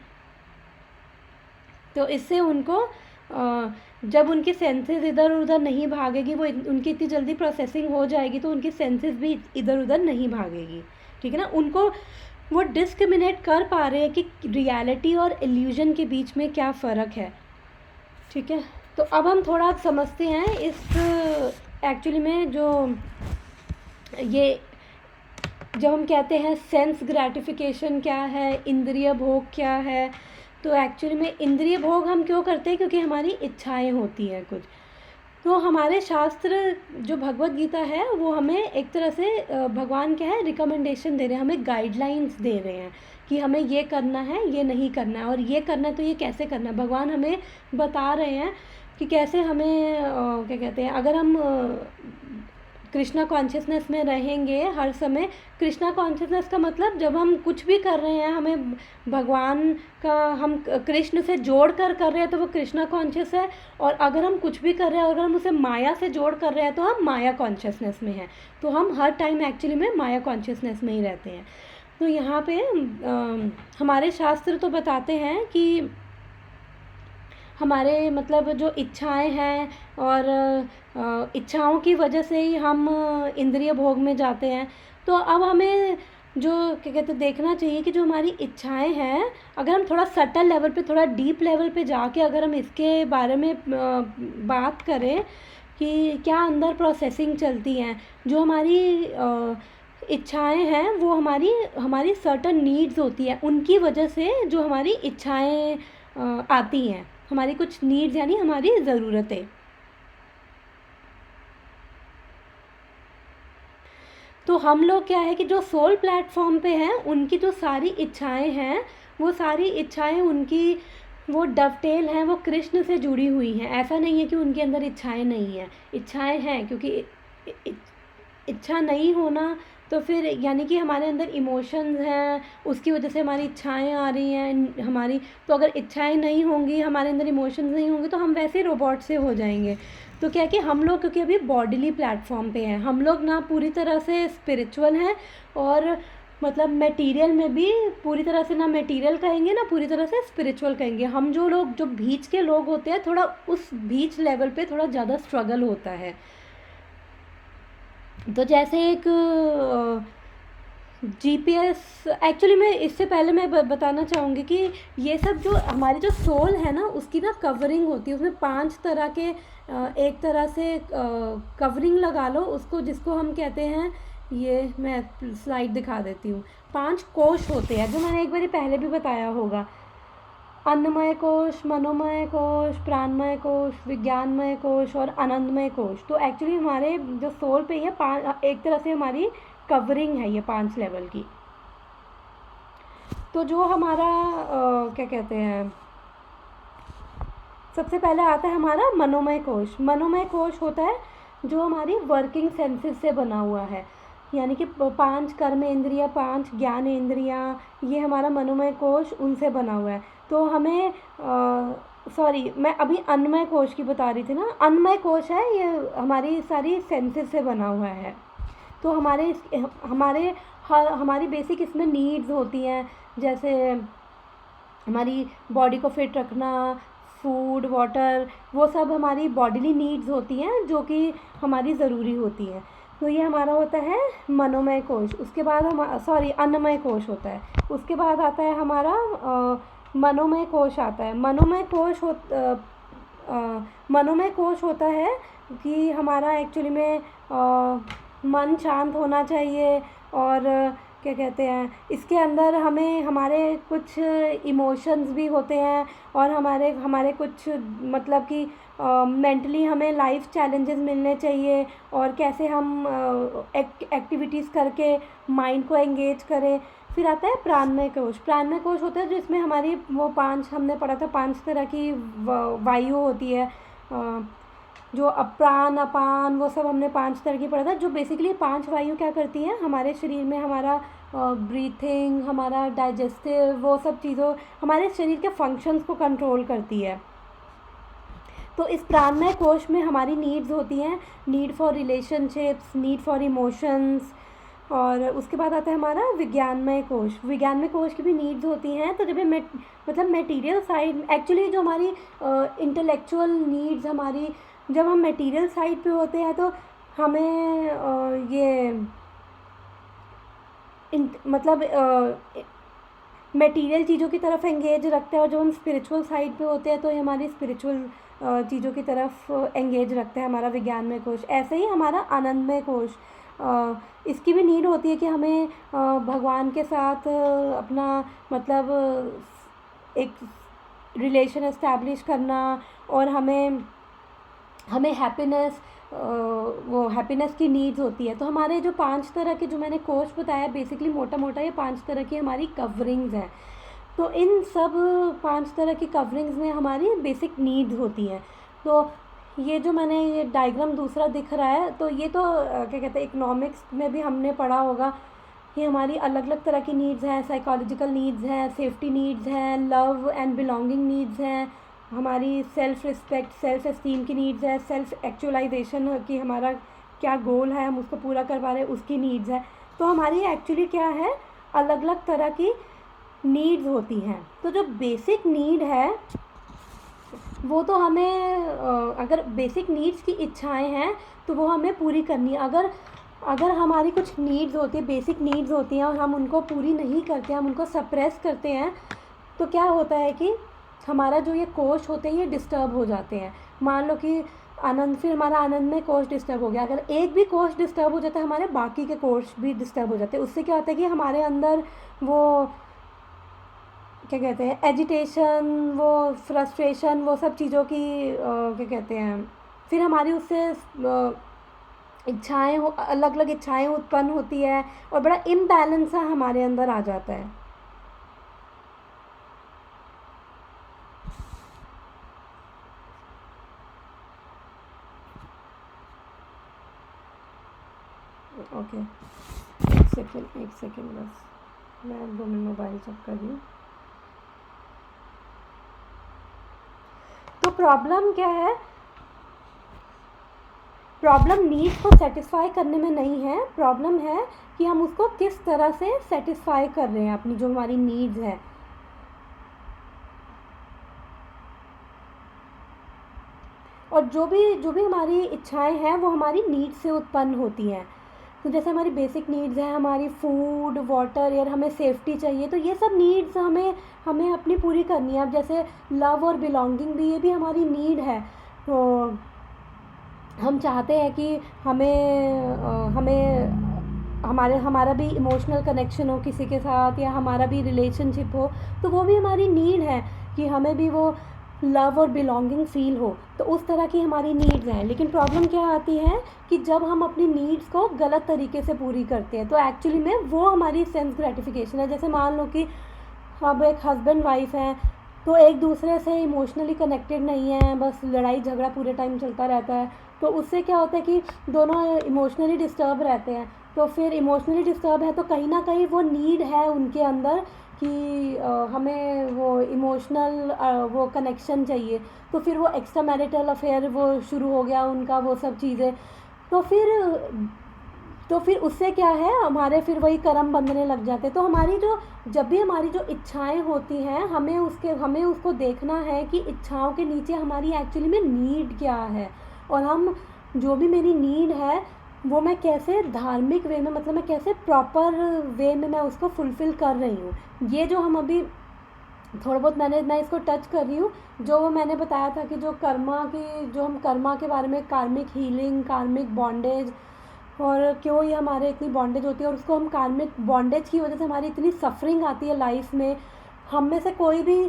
तो इससे उनको जब उनकी सेंसेस इधर उधर नहीं भागेगी, वो उनकी इतनी जल्दी प्रोसेसिंग हो जाएगी तो उनकी सेंसेस भी इधर उधर नहीं भागेगी, ठीक है ना। उनको वो डिस्क्रिमिनेट कर पा रहे हैं कि रियलिटी और इल्यूजन के बीच में क्या फ़र्क है, ठीक है। तो अब हम थोड़ा समझते हैं इस एक्चुअली में जो ये जब हम कहते हैं सेंस ग्रेटिफिकेशन क्या है, इंद्रिय भोग क्या है, तो एक्चुअली में इंद्रिय भोग हम क्यों करते हैं, क्योंकि हमारी इच्छाएं होती हैं कुछ। तो हमारे शास्त्र जो भगवत गीता है वो हमें एक तरह से भगवान क्या है रिकमेंडेशन दे रहे हैं, हमें गाइडलाइंस दे रहे हैं कि हमें ये करना है ये नहीं करना है, और ये करना है तो ये कैसे करना है। भगवान हमें बता रहे हैं कि कैसे हमें क्या कहते हैं, अगर हम कृष्णा कॉन्शियसनेस में रहेंगे हर समय। कृष्णा कॉन्शियसनेस का मतलब जब हम कुछ भी कर रहे हैं हमें भगवान का, हम कृष्ण से जोड़ कर रहे हैं तो वो कृष्णा कॉन्शियस है, और अगर हम कुछ भी कर रहे हैं अगर हम उसे माया से जोड़ कर रहे हैं तो हम माया कॉन्शियसनेस में हैं। तो हम हर टाइम एक्चुअली में माया कॉन्शियसनेस में ही रहते हैं। तो यहाँ पे हमारे शास्त्र तो बताते हैं कि हमारे मतलब जो इच्छाएं हैं और इच्छाओं की वजह से ही हम इंद्रिय भोग में जाते हैं। तो अब हमें जो क्या कहते हैं देखना चाहिए कि जो हमारी इच्छाएं हैं, अगर हम थोड़ा सटल लेवल पे थोड़ा डीप लेवल पे जाके अगर हम इसके बारे में बात करें कि क्या अंदर प्रोसेसिंग चलती हैं। जो हमारी इच्छाएं हैं वो हमारी सर्टन नीड्स होती है, उनकी वजह से जो हमारी इच्छाएं आती हैं, हमारी कुछ नीड्स यानी हमारी ज़रूरतें। तो हम लोग क्या है कि जो सोल प्लेटफॉर्म पे हैं उनकी जो सारी इच्छाएं हैं वो सारी इच्छाएं उनकी वो डवटेल हैं, वो कृष्ण से जुड़ी हुई हैं। ऐसा नहीं है कि उनके अंदर इच्छाएं नहीं हैं, इच्छाएं हैं, क्योंकि इच्छा नहीं होना तो फिर यानी कि हमारे अंदर इमोशंस हैं उसकी वजह से हमारी इच्छाएं आ रही हैं हमारी। तो अगर इच्छाएं नहीं होंगी, हमारे अंदर इमोशंस नहीं होंगे तो हम वैसे रोबोट से हो जाएंगे। तो क्या कि हम लोग क्योंकि अभी बॉडीली प्लेटफॉर्म पे हैं, हम लोग ना पूरी तरह से स्पिरिचुअल हैं और मतलब मटेरियल में भी पूरी तरह से ना मटेरियल कहेंगे ना पूरी तरह से स्पिरिचुअल कहेंगे। हम जो लोग जो बीच के लोग होते हैं थोड़ा उस बीच लेवल पे थोड़ा ज़्यादा स्ट्रगल होता है। तो जैसे एक जीपीएस एक्चुअली मैं इससे पहले मैं बताना चाहूँगी कि ये सब जो हमारी जो सोल है ना उसकी ना कवरिंग होती है, उसमें 5 तरह के एक तरह से कवरिंग लगा लो उसको, जिसको हम कहते हैं, ये मैं स्लाइड दिखा देती हूँ। 5 कोश होते हैं जो मैंने एक बार पहले भी बताया होगा, अन्नमय कोश, मनोमय कोश, प्राणमय कोश, विज्ञानमय कोश और आनंदमय कोश। तो एक्चुअली हमारे जो सोल पे ये एक तरह से हमारी कवरिंग है ये 5 लेवल की। तो जो हमारा क्या कहते हैं, सबसे पहले आता है हमारा मनोमय कोश। मनोमय कोश होता है जो हमारी वर्किंग सेंसेस से बना हुआ है, यानी कि 5 कर्म इंद्रियाँ, 5 ज्ञान इंद्रियाँ, ये हमारा मनोमय कोश उनसे बना हुआ है। तो हमें सॉरी मैं अभी अन्नमय कोश की बता रही थी ना, अन्नमय कोश है ये हमारी सारी सेंसेस से बना हुआ है। तो हमारी बेसिक इसमें नीड्स होती हैं, जैसे हमारी बॉडी को फिट रखना, फूड, वाटर, वो सब हमारी बॉडीली नीड्स होती हैं जो कि हमारी ज़रूरी होती हैं। तो ये हमारा होता है मनोमय कोश। उसके बाद अन्नमय कोश होता है। उसके बाद आता है हमारा मनोमय कोश आता है। मनोमय कोश होता है कि हमारा एक्चुअली में मन शांत होना चाहिए, और क्या कहते हैं, इसके अंदर हमें हमारे कुछ इमोशंस भी होते हैं, और हमारे कुछ मतलब कि मेंटली हमें लाइफ चैलेंजेस मिलने चाहिए, और कैसे हम एक्टिविटीज़ करके माइंड को एंगेज करें। फिर आता है प्राणमय कोश। प्राणमय कोश होता है जिसमें हमारी वो 5, हमने पढ़ा था 5 तरह की वायु होती है, जो अप्राण, अपान, वो सब हमने 5 तरह की पढ़ा था। जो बेसिकली 5 वायु क्या करती हैं हमारे शरीर में, हमारा ब्रीथिंग, हमारा डाइजेस्टिव, वो सब चीज़ों, हमारे शरीर के फंक्शंस को कंट्रोल करती है। तो इस प्राणमय कोश में हमारी नीड्स होती हैं, need for relationships, need for emotions. और उसके बाद आता है हमारा विज्ञानमय कोश। विज्ञानमय कोश की भी नीड्स होती हैं। तो जब ये मतलब मटेरियल साइड, एक्चुअली जो हमारी इंटेलेक्चुअल नीड्स, हमारी जब हम मटेरियल साइड पे होते हैं तो हमें ये मतलब मटेरियल चीज़ों की तरफ एंगेज रखते हैं, और जब हम स्पिरिचुअल साइड पे होते हैं तो ये हमारी स्पिरिचुअल चीज़ों की तरफ एंगेज रखते हैं हमारा विज्ञानमय कोश। ऐसे ही हमारा आनंदमय कोश, इसकी भी नीड होती है कि हमें भगवान के साथ अपना मतलब एक रिलेशन एस्टैब्लिश करना, और हमें हैप्पीनेस, वो हैप्पीनेस की नीड्स होती है। तो हमारे जो 5 तरह के जो मैंने कोश बताया, बेसिकली मोटा मोटा ये 5 तरह की हमारी कवरिंग्स हैं। तो इन सब 5 तरह की कवरिंग्स में हमारी बेसिक नीड्स होती हैं। तो ये जो मैंने ये डायग्राम दूसरा दिख रहा है, तो ये तो क्या कहते हैं, इकोनॉमिक्स में भी हमने पढ़ा होगा। ये हमारी अलग अलग तरह की नीड्स हैं, साइकोलॉजिकल नीड्स हैं, सेफ्टी नीड्स हैं, लव एंड बिलोंगिंग नीड्स हैं, हमारी सेल्फ़ रिस्पेक्ट, सेल्फ़ एस्टीम की नीड्स है, सेल्फ़ एक्चुअलाइजेशन कि हमारा क्या गोल है, हम उसको पूरा कर पा रहे हैं, उसकी नीड्स है। तो हमारी एक्चुअली क्या है, अलग अलग तरह की नीड्स होती हैं। तो जो बेसिक नीड है वो तो हमें अगर बेसिक नीड्स की इच्छाएं हैं तो वो हमें पूरी करनी है। अगर हमारी कुछ नीड्स होती है, बेसिक नीड्स होती हैं, और हम उनको पूरी नहीं करते, हम उनको सप्रेस करते हैं, तो क्या होता है कि हमारा जो ये कोश होते हैं ये डिस्टर्ब हो जाते हैं। मान लो कि फिर हमारा आनंद में कोश डिस्टर्ब हो गया। अगर एक भी कोश डिस्टर्ब हो जाता है, हमारे बाकी के कोश भी डिस्टर्ब हो जाते हैं। उससे क्या होता है कि हमारे अंदर वो क्या कहते हैं, एजिटेशन, वो फ्रस्ट्रेशन, वो सब चीज़ों की क्या कहते हैं, फिर हमारी उससे इच्छाएं अलग अलग इच्छाएं उत्पन्न होती है, और बड़ा इम्बैलेंस सा हमारे अंदर आ जाता है। ओके, एक सेकेंड बस, मैं 2 मिनट मोबाइल चेक कर रही हूँ। तो प्रॉब्लम क्या है, प्रॉब्लम नीड्स को सेटिस्फाई करने में नहीं है, प्रॉब्लम है कि हम उसको किस तरह से सेटिस्फाई कर रहे हैं, अपनी जो हमारी नीड्स है। और जो भी हमारी इच्छाएं हैं वो हमारी नीड्स से उत्पन्न होती हैं। तो जैसे हमारी बेसिक नीड्स हैं, हमारी फूड, वाटर, एयर, हमें सेफ्टी चाहिए, तो ये सब नीड्स हमें अपनी पूरी करनी है। अब जैसे लव और बिलोंगिंग भी, ये भी हमारी नीड है। तो हम चाहते हैं कि हमारा भी इमोशनल कनेक्शन हो किसी के साथ, या हमारा भी रिलेशनशिप हो, तो वो भी हमारी नीड है कि हमें भी वो लव और बिलोंगिंग फील हो। तो उस तरह की हमारी नीड्स हैं। लेकिन प्रॉब्लम क्या आती है कि जब हम अपनी नीड्स को गलत तरीके से पूरी करते हैं, तो एक्चुअली में वो हमारी सेंस ग्रेटिफिकेशन है। जैसे मान लो कि अब एक हस्बैंड वाइफ हैं, तो एक दूसरे से इमोशनली कनेक्टेड नहीं है, बस लड़ाई झगड़ा पूरे टाइम चलता रहता है। तो उससे क्या होता है कि दोनों इमोशनली डिस्टर्ब रहते हैं। तो फिर इमोशनली डिस्टर्ब है तो कहीं ना कहीं वो नीड है उनके अंदर कि हमें वो इमोशनल वो कनेक्शन चाहिए। तो फिर वो एक्स्ट्रा मैरिटल अफेयर वो शुरू हो गया उनका, वो सब चीज़ें। तो फिर उससे क्या है, हमारे फिर वही कर्म बंधने लग जाते। तो जब भी हमारी जो इच्छाएं होती हैं, हमें उसको देखना है कि इच्छाओं के नीचे हमारी एक्चुअली में नीड क्या है, और हम जो भी मेरी नीड है वो मैं कैसे धार्मिक वे में, मतलब मैं कैसे प्रॉपर वे में मैं उसको फुलफ़िल कर रही हूँ। ये जो हम अभी थोड़ा बहुत मैं इसको टच कर रही हूँ। जो मैंने बताया था कि जो हम कर्मा के बारे में, कार्मिक हीलिंग, कार्मिक बॉन्डेज, और क्यों ये हमारे इतनी बॉन्डेज होती है, और उसको हम कार्मिक बॉन्डेज की वजह से हमारी इतनी सफरिंग आती है लाइफ में। हम में से कोई भी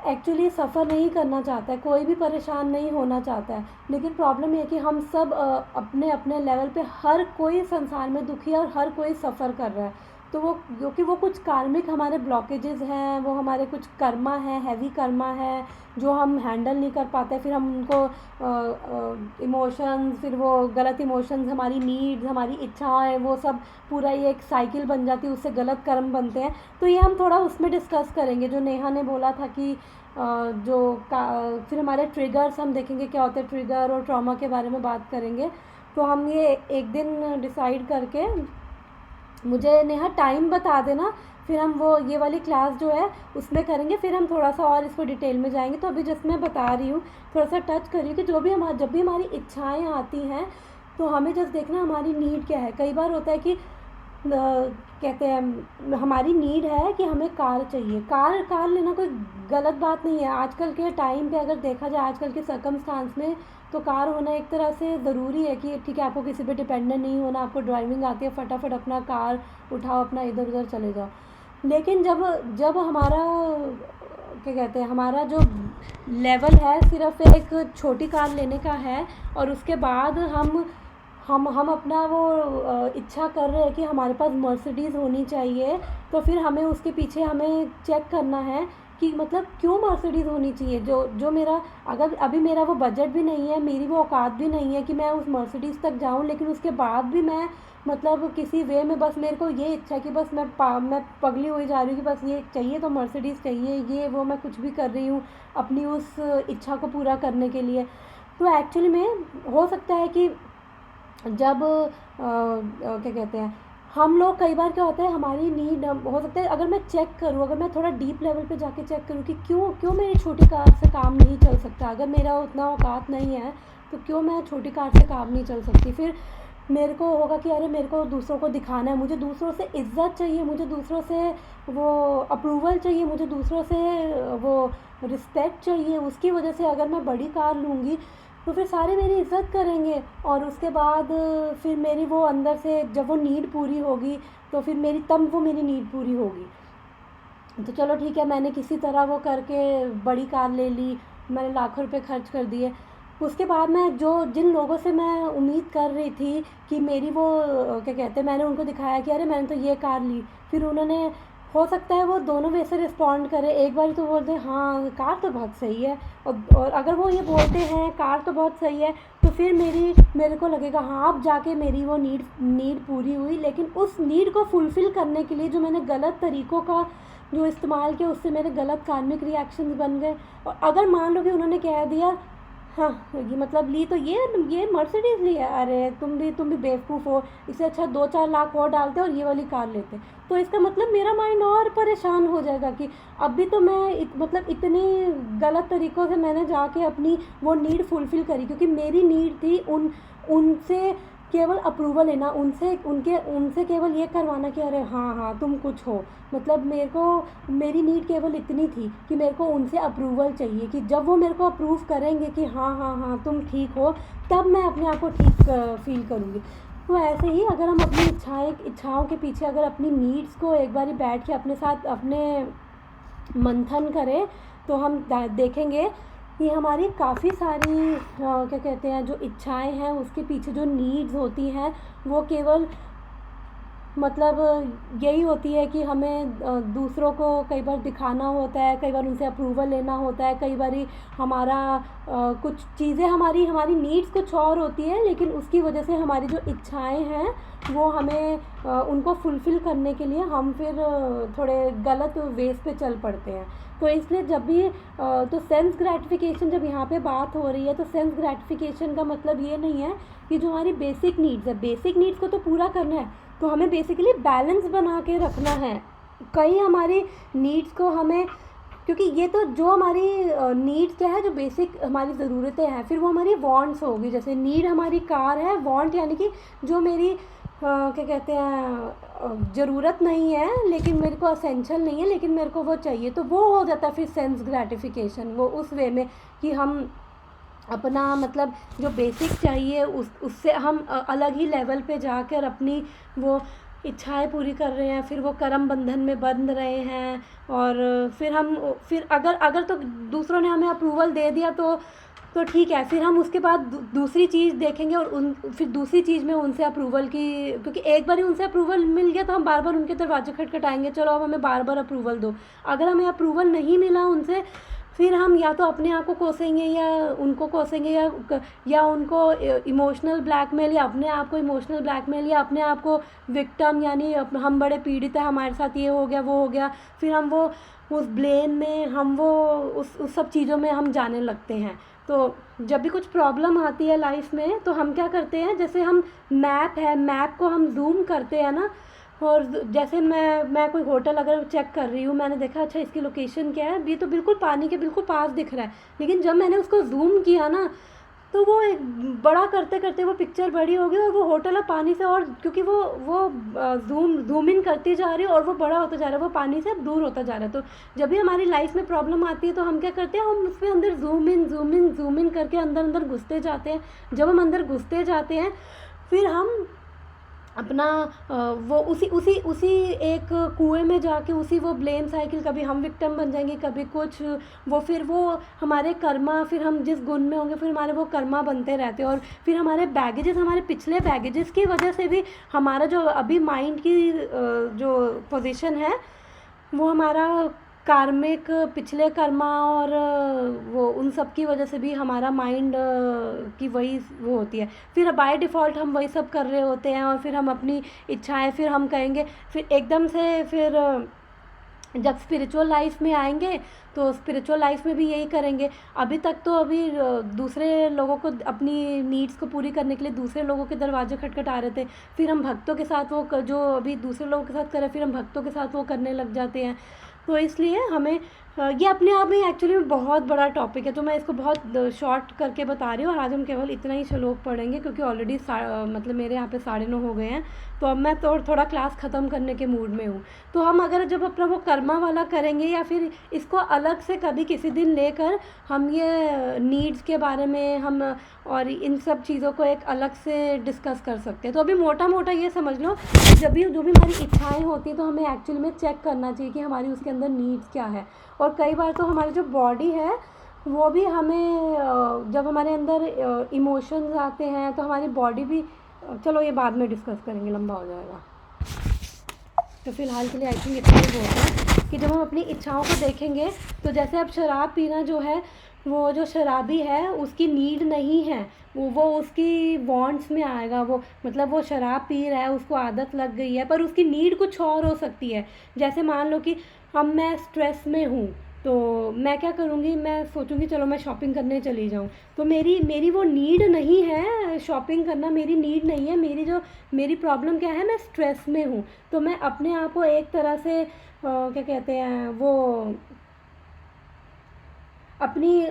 एक्चुअली सफ़र नहीं करना चाहता है, कोई भी परेशान नहीं होना चाहता है, लेकिन प्रॉब्लम ये है कि हम सब अपने अपने लेवल पे, हर कोई संसार में दुखी है और हर कोई सफ़र कर रहा है। तो वो, क्योंकि वो कुछ कार्मिक हमारे ब्लॉकेजेस हैं, वो हमारे कुछ कर्मा है, हैवी कर्मा है, जो हम हैंडल नहीं कर पाते, फिर हम उनको इमोशंस, फिर वो गलत इमोशंस, हमारी नीड्स, हमारी इच्छाएं, वो सब पूरा ये एक साइकिल बन जाती है, उससे गलत कर्म बनते हैं। तो ये हम थोड़ा उसमें डिस्कस करेंगे, जो नेहा ने बोला था कि फिर हमारे ट्रिगर्स हम देखेंगे क्या होते हैं, ट्रिगर और ट्रॉमा के बारे में बात करेंगे। तो हम ये एक दिन डिसाइड करके, मुझे नेहा टाइम बता देना, फिर हम वो ये वाली क्लास जो है उसमें करेंगे, फिर हम थोड़ा सा और इसको डिटेल में जाएंगे। तो अभी जस्ट मैं बता रही हूँ, थोड़ा सा टच कर रही हूँ कि जब भी हमारी इच्छाएं आती हैं, तो हमें जस्ट देखना हमारी नीड क्या है। कई बार होता है कि कहते हैं हमारी नीड है कि हमें कार चाहिए, कार लेना कोई गलत बात नहीं है। आजकल के टाइम पे अगर देखा जाए, आजकल के सर्कमस्टांस में, तो कार होना एक तरह से ज़रूरी है कि ठीक है, आपको किसी पे डिपेंडेंट नहीं होना, आपको ड्राइविंग आती है, फटाफट अपना कार उठाओ, अपना इधर उधर चले जाओ। लेकिन जब जब हमारा क्या कहते हैं, हमारा जो लेवल है सिर्फ एक छोटी कार लेने का है, और उसके बाद हम अपना वो इच्छा कर रहे हैं कि हमारे पास मर्सिडीज़ होनी चाहिए, तो फिर हमें उसके पीछे हमें चेक करना है कि मतलब क्यों मर्सिडीज़ होनी चाहिए। जो मेरा, अगर अभी मेरा वो बजट भी नहीं है, मेरी वो औकात भी नहीं है कि मैं उस मर्सिडीज़ तक जाऊं, लेकिन उसके बाद भी मैं मतलब किसी वे में बस मेरे को ये इच्छा है कि बस मैं पगली हुई जा रही हूँ कि बस ये चाहिए, तो मर्सिडीज़ चाहिए, ये वो मैं कुछ भी कर रही हूँ अपनी उस इच्छा को पूरा करने के लिए। तो एक्चुअली में हो सकता है कि जब क्या कहते हैं, हम लोग कई बार क्या होता है, हमारी नीड हो सकता है, अगर मैं चेक करूँ, अगर मैं थोड़ा डीप लेवल पे जाके चेक करूँ कि क्यों मेरी छोटी कार से काम नहीं चल सकता, अगर मेरा उतना औकात नहीं है तो क्यों मैं छोटी कार से काम नहीं चल सकती। फिर मेरे को होगा कि अरे मेरे को दूसरों को दिखाना है, मुझे दूसरों से इज्जत चाहिए, मुझे दूसरों से वो अप्रूवल चाहिए, मुझे दूसरों से वो रिस्पेक्ट चाहिए। उसकी वजह से अगर मैं बड़ी कार लूँगी तो फिर सारे मेरी इज़्ज़त करेंगे, और उसके बाद फिर मेरी वो अंदर से जब वो नीड पूरी होगी, तो फिर वो मेरी नीड पूरी होगी। तो चलो ठीक है, मैंने किसी तरह वो करके बड़ी कार ले ली, मैंने लाखों रुपए खर्च कर दिए। उसके बाद मैं जिन लोगों से मैं उम्मीद कर रही थी कि मेरी वो क्या कहते हैं, मैंने उनको दिखाया कि अरे मैंने तो ये कार ली, फिर उन्होंने, हो सकता है वो दोनों वे से रिस्पॉन्ड करे। एक बार तो बोलते हैं हाँ कार तो बहुत सही है, और अगर वो ये बोलते हैं कार तो बहुत सही है, तो फिर मेरे को लगेगा हाँ अब जाके मेरी वो नीड पूरी हुई। लेकिन उस नीड को फुलफ़िल करने के लिए जो मैंने गलत तरीक़ों का जो इस्तेमाल किया, उससे मेरे गलत कार्मिक रिएक्शंस बन गए। और अगर मान लो कि उन्होंने कह दिया हाँ ये मतलब ली तो ये मर्सिडीज़ ली है, अरे तुम भी बेवकूफ़ हो, इससे अच्छा 2-4 लाख और डालते और ये वाली कार लेते। तो इसका मतलब मेरा माइंड और परेशान हो जाएगा कि अभी तो मैं मतलब इतनी गलत तरीक़ों से मैंने जाके अपनी वो नीड फुलफ़िल करी, क्योंकि मेरी नीड थी उनसे केवल अप्रूवल लेना, उनसे केवल ये करवाना कि अरे हाँ तुम कुछ हो। मतलब मेरी नीड केवल इतनी थी कि मेरे को उनसे अप्रूवल चाहिए, कि जब वो मेरे को अप्रूव करेंगे कि हाँ तुम ठीक हो, तब मैं अपने आप को ठीक फील करूँगी। तो ऐसे ही अगर हम अपनी इच्छाओं के पीछे अगर अपनी नीड्स को एक बारी बैठ के अपने साथ मंथन करें, तो हम देखेंगे कि हमारी काफ़ी सारी क्या कहते हैं, जो इच्छाएं हैं उसके पीछे जो नीड्स होती हैं, वो केवल मतलब यही होती है कि हमें दूसरों को कई बार दिखाना होता है, कई बार उनसे अप्रूवल लेना होता है, कई बार हमारा कुछ चीज़ें हमारी नीड्स कुछ और होती है, लेकिन उसकी वजह से हमारी जो इच्छाएं हैं वो हमें उनको फुलफ़िल करने के लिए हम फिर थोड़े गलत वेज़ पे चल पड़ते हैं। तो इसलिए जब भी तो सेंस ग्रेटिफिकेशन, जब यहाँ पे बात हो रही है, तो सेंस ग्रेटिफिकेशन का मतलब ये नहीं है कि जो हमारी बेसिक नीड्स है, बेसिक नीड्स को तो पूरा करना है, तो हमें बेसिकली बैलेंस बना के रखना है। कहीं हमारी नीड्स को हमें, क्योंकि ये तो जो हमारी नीड्स क्या है, जो बेसिक हमारी ज़रूरतें हैं, फिर वो हमारी वांट्स होगी। जैसे नीड हमारी कार है, वांट यानी कि जो मेरी क्या कहते हैं ज़रूरत नहीं है लेकिन मेरे को असेंशियल नहीं है लेकिन मेरे को वो चाहिए, तो वो हो जाता है फिर सेंस ग्रेटिफिकेशन, वो उस वे में कि हम अपना मतलब जो बेसिक चाहिए उससे हम अलग ही लेवल पे जाकर अपनी वो इच्छाएं पूरी कर रहे हैं, फिर वो कर्म बंधन में बंध रहे हैं। और फिर अगर अगर तो दूसरों ने हमें अप्रूवल दे दिया तो ठीक है, फिर हम उसके बाद दूसरी चीज़ देखेंगे और फिर दूसरी चीज़ में उनसे अप्रूवल की, क्योंकि एक बार ही उनसे अप्रूवल मिल गया तो हम बार बार उनके दरवाजे खटखटाएंगे, चलो अब हमें बार बार अप्रूवल दो। अगर हमें अप्रूवल नहीं मिला उनसे, फिर हम या तो अपने आप को कोसेंगे या उनको कोसेंगे या उनको इमोशनल ब्लैकमेल, या अपने आप को इमोशनल ब्लैकमेल, या अपने आप को विक्टिम, यानी हम बड़े पीड़ित हैं, हमारे साथ ये हो गया वो हो गया, फिर हम वो उस ब्लेम में हम वो उस सब चीज़ों में हम जाने लगते हैं। तो जब भी कुछ प्रॉब्लम आती है लाइफ में तो हम क्या करते हैं, जैसे हम मैप को हम जूम करते हैं ना, और जैसे मैं कोई होटल अगर चेक कर रही हूँ, मैंने देखा अच्छा इसकी लोकेशन क्या है, ये तो बिल्कुल पानी के बिल्कुल पास दिख रहा है, लेकिन जब मैंने उसको जूम किया ना तो वो एक बड़ा करते करते वो पिक्चर बड़ी हो गई और वो होटल है पानी से, और क्योंकि वो जूम इन करती जा रही है और वो बड़ा होता जा रहा है, वो पानी से दूर होता जा रहा है। तो जब भी हमारी लाइफ में प्रॉब्लम आती है तो हम क्या करते हैं, हम उसमें अंदर जूम इन करके अंदर घुसते जाते हैं। जब हम अंदर घुसते जाते हैं फिर हम अपना वो उसी एक कुएं में जाके उसी वो ब्लेम साइकिल, कभी हम विक्टिम बन जाएंगे, कभी कुछ फिर वो हमारे कर्मा, फिर हम जिस गुण में होंगे फिर हमारे वो कर्मा बनते रहते हैं। और फिर हमारे बैगेजेस, हमारे पिछले बैगेजेस की वजह से भी हमारा जो अभी माइंड की जो पोजीशन है वो हमारा कार्मिक पिछले कर्मा और वो उन सब की वजह से भी हमारा माइंड की वही वो होती है। फिर बाय डिफ़ॉल्ट हम वही सब कर रहे होते हैं और फिर हम अपनी इच्छाएं फिर हम कहेंगे, फिर एकदम से फिर जब स्पिरिचुअल लाइफ में आएंगे तो स्पिरिचुअल लाइफ में भी यही करेंगे। अभी तक तो अभी दूसरे लोगों को अपनी नीड्स को पूरी करने के लिए दूसरे लोगों के दरवाजे खटखटा रहे थे, फिर हम भक्तों के साथ वो जो अभी दूसरे लोगों के साथ करें फिर हम भक्तों के साथ वो करने लग जाते हैं। तो इसलिए हमें ये अपने आप में एक्चुअली में बहुत बड़ा टॉपिक है, तो मैं इसको बहुत शॉर्ट करके बता रही हूँ और आज हम केवल इतना ही श्लोक पढ़ेंगे क्योंकि ऑलरेडी मतलब मेरे यहाँ पे 9:30 हो गए हैं, तो अब मैं थोड़ा क्लास ख़त्म करने के मूड में हूँ। तो हम अगर जब अपना वो कर्मा वाला करेंगे या फिर इसको अलग से कभी किसी दिन लेकर हम ये नीड्स के बारे में हम और इन सब चीज़ों को एक अलग से डिस्कस कर सकते हैं। तो अभी मोटा मोटा ये समझ लो, जब भी जो भी हमारी इच्छाएं होती हैं तो हमें एक्चुअली में चेक करना चाहिए कि हमारी उसके अंदर नीड्स क्या है। और कई बार तो हमारी जो बॉडी है वो भी हमें जब हमारे अंदर इमोशंस आते हैं तो हमारी बॉडी भी, चलो ये बाद में डिस्कस करेंगे, लंबा हो जाएगा। तो फ़िलहाल के लिए आई थिंक इतना ही बहुत है कि जब हम अपनी इच्छाओं को देखेंगे तो जैसे अब शराब पीना जो है, वो जो शराबी है उसकी नीड नहीं है, वो उसकी वांट्स में आएगा। वो मतलब वो शराब पी रहा है, उसको आदत लग गई है, पर उसकी नीड कुछ और हो सकती है। जैसे मान लो कि अब मैं स्ट्रेस में हूँ तो मैं क्या करूँगी, मैं सोचूँगी चलो मैं शॉपिंग करने चली जाऊँ, तो मेरी वो नीड नहीं है, शॉपिंग करना मेरी नीड नहीं है। मेरी प्रॉब्लम क्या है, मैं स्ट्रेस में हूँ, तो मैं अपने आप को एक तरह से क्या कहते हैं वो अपनी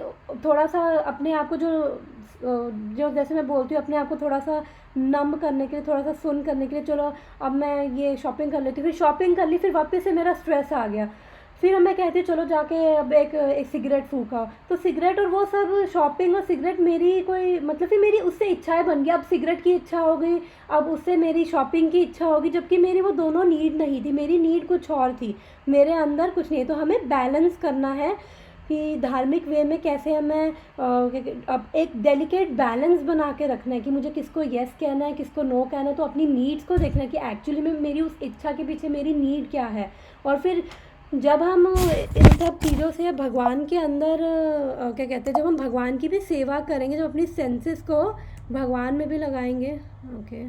थोड़ा सा अपने आप को जो जैसे मैं बोलती हूँ अपने आप को थोड़ा सा नम करने के लिए, थोड़ा सा सुन करने के लिए, चलो अब मैं ये शॉपिंग कर लेती हूँ। फिर शॉपिंग कर ली, फिर वापस से मेरा स्ट्रेस आ गया, फिर मैं कहती हूँ चलो जाके अब एक सिगरेट फूका, तो सिगरेट और वो सब शॉपिंग और सिगरेट मेरी कोई मतलब, फिर मेरी उससे इच्छाएं बन गई, अब सिगरेट की इच्छा हो गई, अब उससे मेरी शॉपिंग की इच्छा होगी, जबकि मेरी वो दोनों नीड नहीं थी, मेरी नीड कुछ और थी, मेरे अंदर कुछ नहीं। तो हमें बैलेंस करना है कि धार्मिक वे में कैसे हमें अब एक डेलिकेट बैलेंस बना के रखना है कि मुझे किसको येस कहना है, किसको नो कहना है। तो अपनी नीड्स को देखना है कि एक्चुअली में मेरी उस इच्छा के पीछे मेरी नीड क्या है। और फिर जब हम इन सब चीज़ों से भगवान के अंदर क्या कहते हैं, जब हम भगवान की भी सेवा करेंगे, जब अपनी सेंसेस को भगवान में भी लगाएंगे, ओके,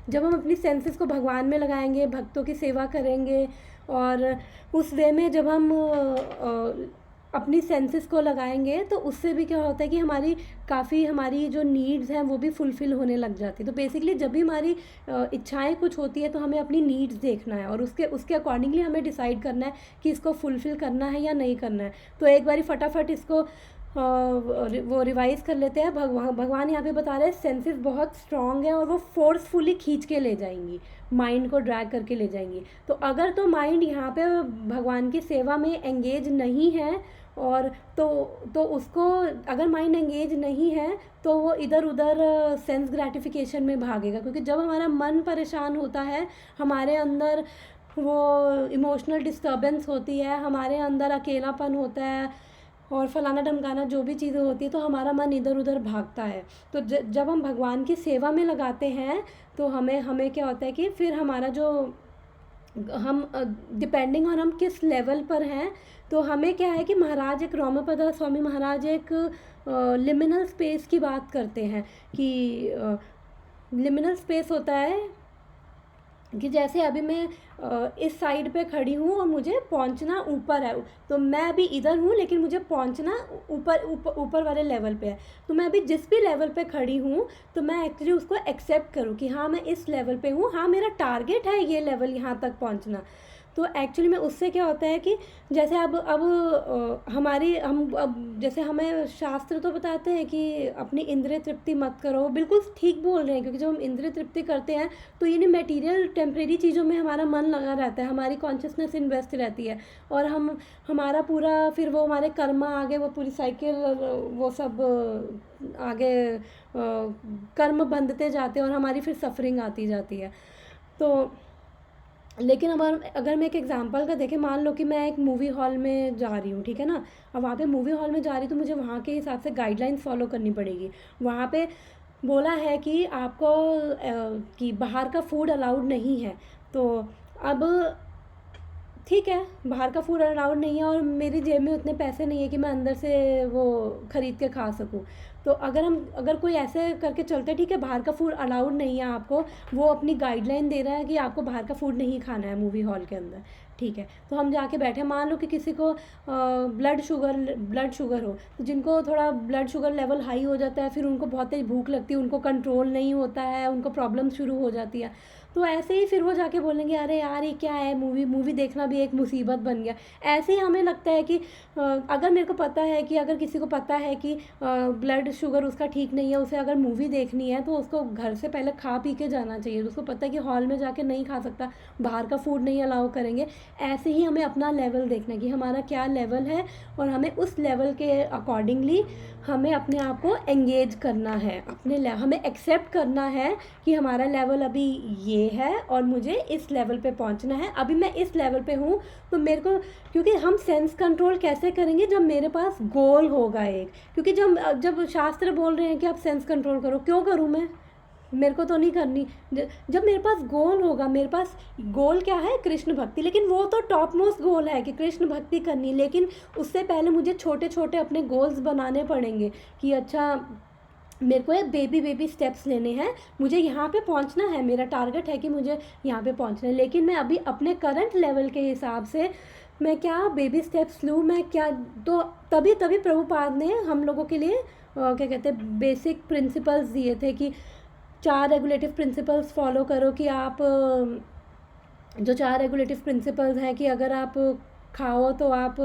जब हम अपनी सेंसेस को भगवान में लगाएंगे, भक्तों की सेवा करेंगे, और उस वे में जब हम अपनी सेंसेस को लगाएंगे तो उससे भी क्या होता है कि हमारी जो नीड्स हैं वो भी फुलफ़िल होने लग जाती है। तो बेसिकली जब भी हमारी इच्छाएं कुछ होती है तो हमें अपनी नीड्स देखना है और उसके अकॉर्डिंगली हमें डिसाइड करना है कि इसको फुलफ़िल करना है या नहीं करना है। तो एक बारी फटाफट इसको वो रिवाइज़ कर लेते हैं। भगवान यहाँ पे बता रहे हैं सेंसेस बहुत स्ट्रॉन्ग है और वो फोर्सफुली खींच के ले जाएंगी, माइंड को ड्रैग करके ले जाएंगी। तो अगर तो माइंड यहाँ पे भगवान की सेवा में एंगेज नहीं है, और तो उसको, अगर माइंड एंगेज नहीं है तो वो इधर उधर सेंस ग्रेटिफिकेशन में भागेगा, क्योंकि जब हमारा मन परेशान होता है, हमारे अंदर वो इमोशनल डिस्टर्बेंस होती है, हमारे अंदर अकेलापन होता है और फलाना ढमकाना जो भी चीज़ें होती है, तो हमारा मन इधर उधर भागता है। तो जब हम भगवान की सेवा में लगाते हैं तो हमें हमें क्या होता है कि फिर हमारा जो हम डिपेंडिंग ऑन हम किस लेवल पर हैं, तो हमें क्या है कि महाराज एक रामापदा स्वामी महाराज एक लिमिनल स्पेस की बात करते हैं कि लिमिनल स्पेस होता है कि जैसे अभी मैं इस साइड पे खड़ी हूँ और मुझे पहुँचना ऊपर है, तो मैं अभी इधर हूँ लेकिन मुझे पहुँचना ऊपर वाले लेवल पे है। तो मैं अभी जिस भी लेवल पे खड़ी हूँ तो मैं एक्चुअली उसको एक्सेप्ट करूँ कि हाँ मैं इस लेवल पे हूँ, हाँ मेरा टारगेट है ये लेवल यहाँ तक पहुँचना। तो एक्चुअली में उससे क्या होता है कि जैसे अब हमारी हम अब जैसे हमें शास्त्र तो बताते हैं कि अपनी इंद्रिय तृप्ति मत करो, बिल्कुल ठीक बोल रहे हैं, क्योंकि जब हम इंद्रिय तृप्ति करते हैं तो ये नहीं मटेरियल टेम्परेरी चीज़ों में हमारा मन लगा रहता है, हमारी कॉन्शियसनेस इन्वेस्ट रहती है, और हमारा पूरा फिर वो हमारे कर्म आगे वो पूरी साइकिल वो सब आगे कर्म बंधते जाते हैं और हमारी फिर सफरिंग आती जाती है। तो लेकिन अगर मैं एक एग्जांपल का देखें, मान लो कि मैं एक मूवी हॉल में जा रही हूँ, ठीक है ना। अब वहाँ पे मूवी हॉल में जा रही तो मुझे वहाँ के हिसाब से गाइडलाइंस फॉलो करनी पड़ेगी। वहाँ पे बोला है कि आपको कि बाहर का फूड अलाउड नहीं है। तो अब ठीक है, बाहर का फूड अलाउड नहीं है और मेरी जेब में उतने पैसे नहीं है कि मैं अंदर से वो ख़रीद के खा सकूँ। तो अगर कोई ऐसे करके चलते, ठीक है बाहर का फूड अलाउड नहीं है आपको, वो अपनी गाइडलाइन दे रहा है कि आपको बाहर का फूड नहीं खाना है मूवी हॉल के अंदर, ठीक है। तो हम जाके बैठे, मान लो कि किसी को ब्लड शुगर हो, तो जिनको थोड़ा ब्लड शुगर लेवल हाई हो जाता है, फिर उनको बहुत तेज भूख लगती है, उनको कंट्रोल नहीं होता है, उनको प्रॉब्लम शुरू हो जाती है। तो ऐसे ही फिर वो जाके बोलेंगे अरे यार ये क्या है, मूवी देखना भी एक मुसीबत बन गया। ऐसे ही हमें लगता है कि अगर मेरे को पता है कि अगर किसी को पता है कि ब्लड शुगर उसका ठीक नहीं है, उसे अगर मूवी देखनी है तो उसको घर से पहले खा पी के जाना चाहिए। उसको पता है कि हॉल में जाके नहीं खा सकता, बाहर का फूड नहीं अलाउ करेंगे। ऐसे ही हमें अपना लेवल देखना है कि हमारा क्या लेवल है, और हमें उस लेवल के अकॉर्डिंगली हमें अपने आप को एंगेज करना है, हमें एक्सेप्ट करना है कि हमारा लेवल अभी ये है और मुझे इस लेवल पे पहुंचना है। अभी मैं इस लेवल पे हूँ तो मेरे को, क्योंकि हम सेंस कंट्रोल कैसे करेंगे जब मेरे पास गोल होगा एक, क्योंकि जब शास्त्र बोल रहे हैं कि आप सेंस कंट्रोल करो, क्यों करूँ मैं, मेरे को तो नहीं करनी। जब मेरे पास गोल होगा, मेरे पास गोल क्या है, कृष्ण भक्ति, लेकिन वो तो टॉप मोस्ट गोल है कि कृष्ण भक्ति करनी, लेकिन उससे पहले मुझे छोटे छोटे अपने गोल्स बनाने पड़ेंगे कि अच्छा मेरे को एक बेबी स्टेप्स लेने हैं, मुझे यहाँ पे पहुँचना है, मेरा टारगेट है कि मुझे यहाँ पे पहुँचना है, लेकिन मैं अभी अपने करंट लेवल के हिसाब से मैं क्या बेबी स्टेप्स लूँ, मैं क्या। तो तभी प्रभुपाद ने हम लोगों के लिए क्या कहते हैं बेसिक प्रिंसिपल्स दिए थे कि 4 रेगुलेटिव प्रिंसिपल्स फॉलो करो, कि आप जो 4 रेगुलेटिव प्रिंसिपल्स हैं कि अगर आप खाओ तो आप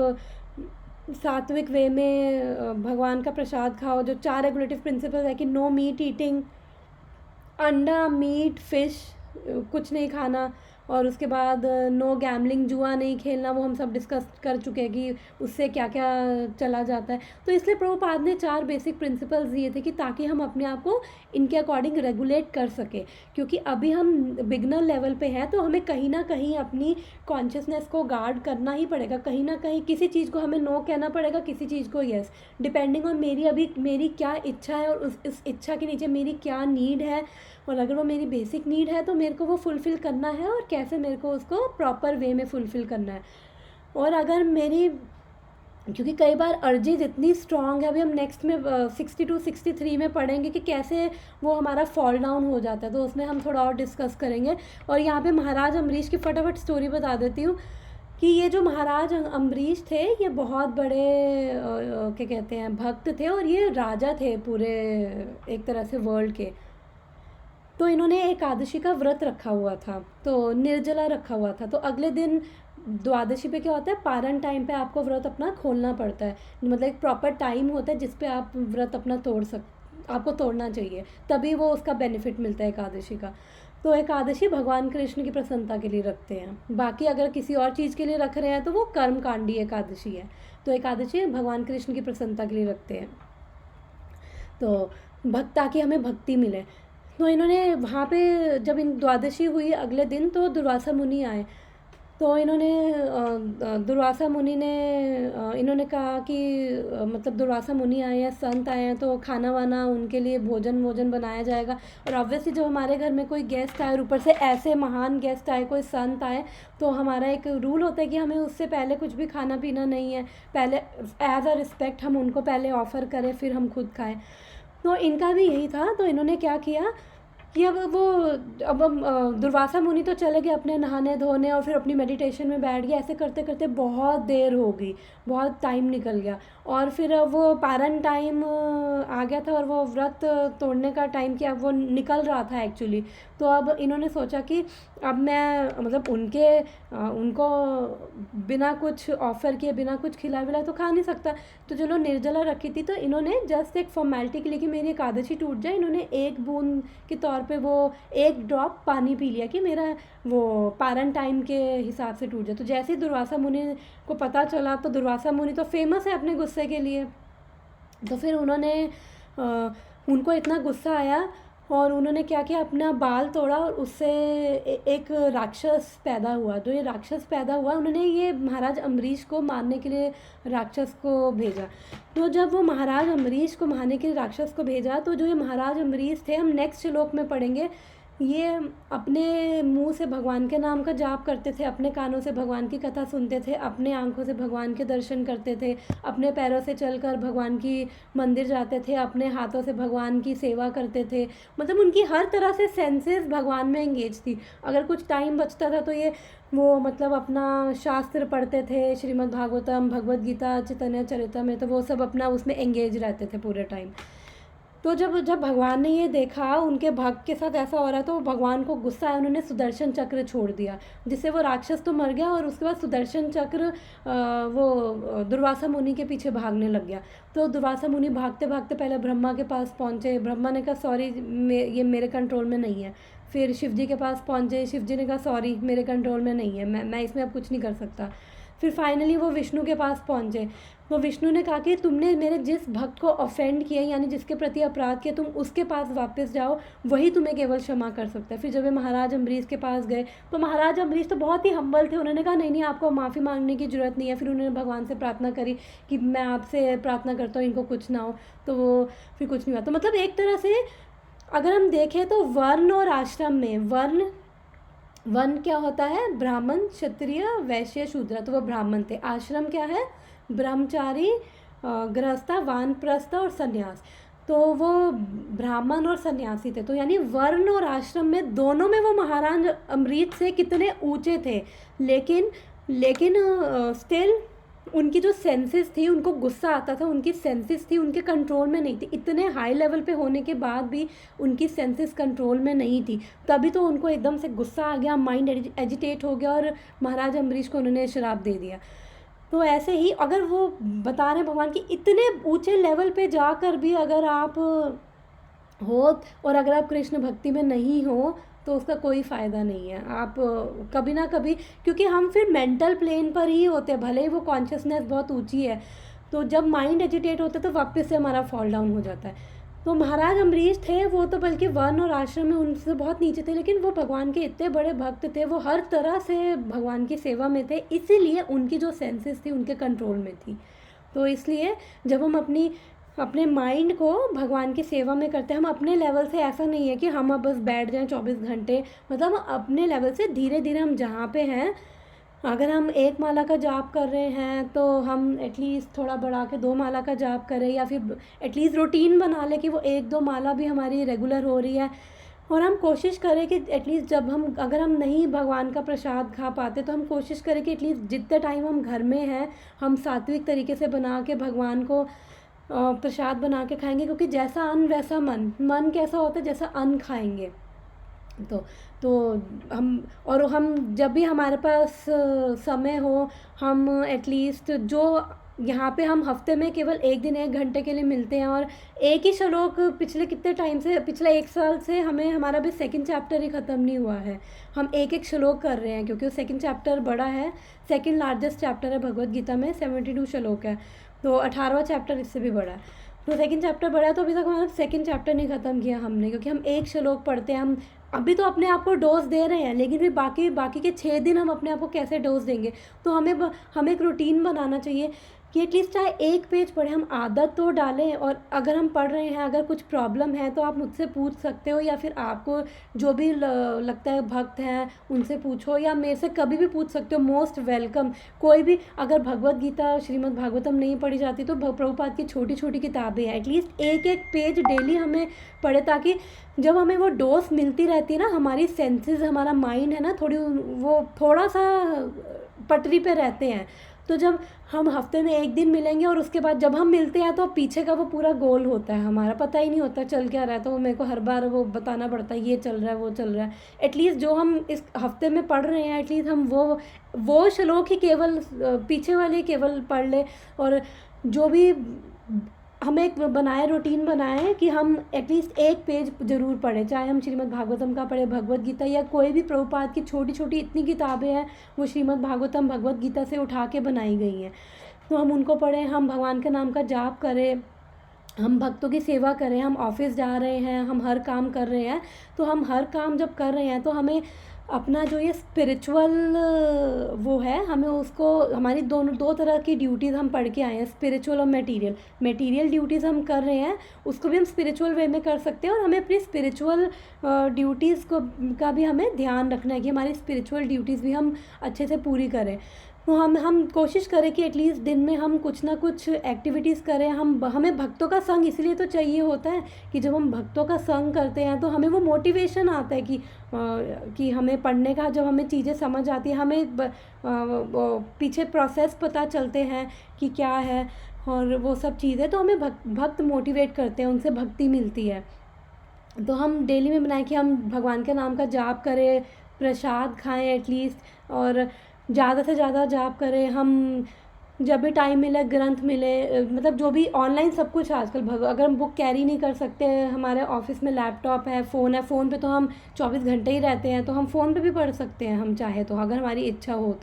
सात्विक वे में भगवान का प्रसाद खाओ। जो 4 रेगुलेटिव प्रिंसिपल्स है कि नो मीट ईटिंग, अंडा मीट फिश कुछ नहीं खाना, और उसके बाद नो गैम्बलिंग, जुआ नहीं खेलना, वो हम सब डिस्कस कर चुके हैं कि उससे क्या क्या चला जाता है। तो इसलिए प्रभुपाद ने 4 बेसिक प्रिंसिपल्स दिए थे कि ताकि हम अपने आप को इनके अकॉर्डिंग रेगुलेट कर सकें, क्योंकि अभी हम बिगनर लेवल पे हैं तो हमें कहीं ना कहीं अपनी कॉन्शियसनेस को गार्ड करना ही पड़ेगा, कहीं ना कहीं किसी चीज़ को हमें नो कहना पड़ेगा, किसी चीज़ को येस, डिपेंडिंग ऑन मेरी क्या इच्छा है और उस इच्छा के नीचे मेरी क्या नीड है, और अगर वो मेरी बेसिक नीड है तो मेरे को वो फुलफ़िल करना है, और कैसे मेरे को उसको प्रॉपर वे में फुलफ़िल करना है। और अगर मेरी, क्योंकि कई बार अर्जीज इतनी स्ट्रॉन्ग है, अभी हम नेक्स्ट में 62-63 में पढ़ेंगे कि कैसे वो हमारा फॉल डाउन हो जाता है, तो उसमें हम थोड़ा और डिस्कस करेंगे। और यहाँ पे महाराज अम्बरीश की फटाफट स्टोरी बता देती हूँ कि ये जो महाराज अम्बरीश थे ये बहुत बड़े क्या कहते हैं भक्त थे, और ये राजा थे पूरे एक तरह से वर्ल्ड के। तो इन्होंने एकादशी का व्रत रखा हुआ था, तो निर्जला रखा हुआ था। तो अगले दिन द्वादशी पे क्या होता है, पारण टाइम पे आपको व्रत अपना खोलना पड़ता है, मतलब एक प्रॉपर टाइम होता है जिस पे आप व्रत अपना आपको तोड़ना चाहिए, तभी वो उसका बेनिफिट मिलता है एकादशी का। तो एकादशी भगवान कृष्ण की प्रसन्नता के लिए रखते हैं। बाकी अगर किसी और चीज़ के लिए रख रहे हैं तो वो कर्मकांडी एकादशी है। तो एकादशी भगवान कृष्ण की प्रसन्नता के लिए रखते हैं। तो ताकि हमें भक्ति मिले। तो इन्होंने वहाँ पे जब इन द्वादशी हुई अगले दिन तो दुर्वासा मुनि आए। तो इन्होंने दुर्वासा मुनि ने इन्होंने कहा कि मतलब दुर्वासा मुनि आए हैं, संत आए हैं, तो खाना वाना उनके लिए भोजन वोजन बनाया जाएगा। और ऑब्वियसली जब हमारे घर में कोई गेस्ट आए और ऊपर से ऐसे महान गेस्ट आए, कोई संत आए, तो हमारा एक रूल होता है कि हमें उससे पहले कुछ भी खाना पीना नहीं है, पहले एज अ रिस्पेक्ट हम उनको पहले ऑफ़र करें फिर हम खुद खाएं। तो इनका भी यही था। तो इन्होंने क्या किया कि अब दुर्वासा मुनि तो चले गए अपने नहाने धोने और फिर अपनी मेडिटेशन में बैठ गए। ऐसे करते करते बहुत देर हो गई, बहुत टाइम निकल गया, और फिर वो पारण टाइम आ गया था और वो व्रत तोड़ने का टाइम कि अब वो निकल रहा था एक्चुअली। तो अब इन्होंने सोचा कि अब मैं मतलब उनको बिना कुछ ऑफ़र किए, बिना कुछ खिलाए विलाए तो खा नहीं सकता। तो चलो निर्जला रखी थी, तो इन्होंने जस्ट एक फॉर्मेलिटी के लिए कि मेरी एकादशी टूट जाए, इन्होंने एक बूंद के तौर पे वो एक ड्रॉप पानी पी लिया कि मेरा वो पारण टाइम के हिसाब से टूट जाए। तो जैसे ही दुर्वासा मुनि को पता चला, तो दुर्वासा मुनि तो फेमस है अपने गुस्से के लिए, तो फिर उनको इतना गुस्सा आया और उन्होंने क्या किया, अपना बाल तोड़ा और उससे एक राक्षस पैदा हुआ। जो ये राक्षस पैदा हुआ, उन्होंने ये महाराज अम्बरीश को मारने के लिए राक्षस को भेजा। तो जब वो महाराज अम्बरीश को मारने के लिए राक्षस को भेजा, तो जो ये महाराज अम्बरीश थे, हम नेक्स्ट श्लोक में पढ़ेंगे, ये अपने मुंह से भगवान के नाम का जाप करते थे, अपने कानों से भगवान की कथा सुनते थे, अपने आंखों से भगवान के दर्शन करते थे, अपने पैरों से चलकर भगवान की मंदिर जाते थे, अपने हाथों से भगवान की सेवा करते थे। मतलब उनकी हर तरह से सेंसेस भगवान में एंगेज थी। अगर कुछ टाइम बचता था तो ये वो मतलब अपना शास्त्र पढ़ते थे, श्रीमद् भागवतम, भगवद गीता, चैतन्य चरितम, तो वो सब अपना उसमें एंगेज रहते थे पूरे टाइम। तो जब जब भगवान ने ये देखा उनके भक्त के साथ ऐसा हो रहा है, तो भगवान को गुस्सा आया, उन्होंने सुदर्शन चक्र छोड़ दिया, जिससे वो राक्षस तो मर गया और उसके बाद सुदर्शन चक्र वो दुर्वासा मुनि के पीछे भागने लग गया। तो दुर्वासा मुनि भागते भागते पहले ब्रह्मा के पास पहुँचे। ब्रह्मा ने कहा सॉरी, ये मेरे कंट्रोल में नहीं है। फिर शिव जी के पास पहुँचे, शिव जी ने कहा सॉरी, मेरे कंट्रोल में नहीं है, मैं इसमें अब कुछ नहीं कर सकता। फिर फाइनली वो विष्णु के पास पहुँचे। वो विष्णु ने कहा कि तुमने मेरे जिस भक्त को ऑफेंड किया, यानी जिसके प्रति अपराध किया, तुम उसके पास वापस जाओ, वही तुम्हें केवल क्षमा कर सकता है। फिर जब वे महाराज अम्बरीश के पास गए, तो महाराज अम्बरीश तो बहुत ही हम्बल थे, उन्होंने कहा नहीं आपको माफ़ी मांगने की ज़रूरत नहीं है। फिर उन्होंने भगवान से प्रार्थना करी कि मैं आपसे प्रार्थना करता हूँ इनको कुछ ना हो। तो वो फिर कुछ नहीं हुआ। तो मतलब एक तरह से अगर हम देखें तो वर्ण और आश्रम में, वर्ण क्या होता है, ब्राह्मण, क्षत्रिय, वैश्य, शूद्र, तो वो ब्राह्मण थे। आश्रम क्या है, ब्रह्मचारी, गृहस्था, वानप्रस्थ और सन्यास, तो वो ब्राह्मण और सन्यासी थे। तो यानी वर्ण और आश्रम में दोनों में वो महाराज अमृत से कितने ऊंचे थे, लेकिन स्टिल उनकी जो सेंसेस थी, उनको गुस्सा आता था, उनकी सेंसेस थी उनके कंट्रोल में नहीं थी। इतने हाई लेवल पे होने के बाद भी उनकी सेंसेस कंट्रोल में नहीं थी, तभी तो उनको एकदम से गुस्सा आ गया, माइंड एजिटेट हो गया और महाराज अम्बरीश को उन्होंने श्राप दे दिया। तो ऐसे ही अगर वो बता रहे भगवान कि इतने ऊंचे लेवल पे जाकर भी अगर आप हो और अगर आप कृष्ण भक्ति में नहीं हो तो उसका कोई फ़ायदा नहीं है। आप कभी ना कभी, क्योंकि हम फिर मेंटल प्लेन पर ही होते हैं, भले ही वो कॉन्शियसनेस बहुत ऊंची है, तो जब माइंड एजिटेट होता है तो वापस से हमारा फॉल डाउन हो जाता है। तो महाराज अम्बरीश थे, वो तो बल्कि वर्ण और आश्रम में उनसे बहुत नीचे थे, लेकिन वो भगवान के इतने बड़े भक्त थे, वो हर तरह से भगवान की सेवा में थे, इसीलिए उनकी जो सेंसेस थी उनके कंट्रोल में थी। तो इसलिए जब हम अपने माइंड को भगवान की सेवा में करते हैं, हम अपने लेवल से, ऐसा नहीं है कि हम अब बस बैठ जाएं 24 घंटे, मतलब अपने लेवल से धीरे धीरे हम जहाँ पे हैं, अगर हम 1 माला का जाप कर रहे हैं तो हम एटलीस्ट थोड़ा बढ़ा के 2 माला का जाप करें, या फिर एटलीस्ट रूटीन बना लें कि वो 1-2 माला भी हमारी रेगुलर हो रही है। और हम कोशिश करें कि एटलीस्ट जब अगर हम नहीं भगवान का प्रसाद खा पाते, तो हम कोशिश करें कि एटलीस्ट जितने टाइम हम घर में हैं, हम सात्विक तरीके से बना के भगवान को प्रसाद बना के खाएंगे, क्योंकि जैसा अन्न वैसा मन। मन कैसा होता है, जैसा अन्न खाएंगे। तो तो हम जब भी हमारे पास समय हो, हम एटलीस्ट जो यहाँ पे हम हफ्ते में केवल एक दिन 1 घंटे के लिए मिलते हैं, और एक ही श्लोक पिछले कितने टाइम से, पिछले 1 साल से हमें हमारा भी सेकंड चैप्टर ही ख़त्म नहीं हुआ है। हम एक एक श्लोक कर रहे हैं क्योंकि वो सेकंड चैप्टर बड़ा है, सेकंड लार्जेस्ट चैप्टर है भगवत गीता में, 72 श्लोक है, तो 18वां चैप्टर इससे भी बड़ा है। तो सेकंड चैप्टर बड़ा है, तो अभी तक हमारा सेकंड चैप्टर नहीं ख़त्म किया हमने, क्योंकि हम एक श्लोक पढ़ते हैं। हम अभी तो अपने आप को डोज दे रहे हैं, लेकिन फिर बाकी बाकी के 6 दिन हम अपने आप को कैसे डोज देंगे? तो हमें एक रूटीन बनाना चाहिए कि एटलीस्ट चाहे एक पेज पढ़ें, हम आदत तो डालें। और अगर हम पढ़ रहे हैं, अगर कुछ प्रॉब्लम है तो आप मुझसे पूछ सकते हो, या फिर आपको जो भी लगता है भक्त हैं उनसे पूछो, या मेरे से कभी भी पूछ सकते हो, मोस्ट वेलकम। कोई भी अगर भगवत गीता श्रीमद् भागवतम नहीं पढ़ी जाती तो प्रभुपाद की छोटी छोटी किताबें हैं, एटलीस्ट एक एक पेज डेली हमें पढ़े, ताकि जब हमें वो डोज मिलती रहती है ना, हमारी सेंसेस, हमारा माइंड है ना, वो थोड़ा सा पटरी पे रहते हैं। तो जब हम हफ्ते में एक दिन मिलेंगे और उसके बाद जब हम मिलते हैं तो पीछे का वो पूरा गोल होता है, हमारा पता ही नहीं होता चल क्या रहा है, तो मेरे को हर बार वो बताना पड़ता है, ये चल रहा है, वो चल रहा है। एटलीस्ट जो हम इस हफ्ते में पढ़ रहे हैं, एटलीस्ट हम वो श्लोक ही केवल पीछे वाले केवल पढ़ ले। और जो भी हमें एक बनाए, रूटीन बनाए कि हम एटलीस्ट एक पेज ज़रूर पढ़ें, चाहे हम श्रीमद् भागवतम का पढ़ें, भगवत गीता, या कोई भी प्रभुपाद की छोटी छोटी इतनी किताबें हैं वो श्रीमद् भागवतम भगवत गीता से उठा के बनाई गई हैं, तो हम उनको पढ़ें। हम भगवान के नाम का जाप करें, हम भक्तों की सेवा करें। हम ऑफिस जा रहे हैं, हम हर काम कर रहे हैं, तो हम हर काम जब कर रहे हैं तो हमें अपना जो ये स्पिरिचुअल वो है, हमें उसको, हमारी दो तरह की ड्यूटीज़ हम पढ़ के आए हैं, स्पिरिचुअल और मटेरियल ड्यूटीज़ हम कर रहे हैं, उसको भी हम स्पिरिचुअल वे में कर सकते हैं। और हमें अपनी स्पिरिचुअल ड्यूटीज़ का भी हमें ध्यान रखना है कि हमारी स्पिरिचुअल ड्यूटीज़ भी हम अच्छे से पूरी करें। तो हम कोशिश करें कि एटलीस्ट दिन में हम कुछ ना कुछ एक्टिविटीज़ करें। हमें भक्तों का संग इसलिए तो चाहिए होता है कि जब हम भक्तों का संग करते हैं तो हमें वो मोटिवेशन आता है कि हमें पढ़ने का, जब हमें चीज़ें समझ आती है, हमें पीछे प्रोसेस पता चलते हैं कि क्या है, और वो सब चीज़ें, तो हमें भक्त मोटिवेट करते हैं, उनसे भक्ति मिलती है। तो हम डेली में बनाएं कि हम भगवान के नाम का जाप करें, प्रसाद खाएं एटलीस्ट, और ज़्यादा से ज़्यादा जाप करें। हम जब भी टाइम मिले, ग्रंथ मिले, मतलब जो भी ऑनलाइन सब कुछ आजकल अगर हम बुक कैरी नहीं कर सकते, हमारे ऑफिस में लैपटॉप है, फ़ोन पे तो हम 24 घंटे ही रहते हैं, तो हम फ़ोन पे भी पढ़ सकते हैं हम चाहे तो, अगर हमारी इच्छा हो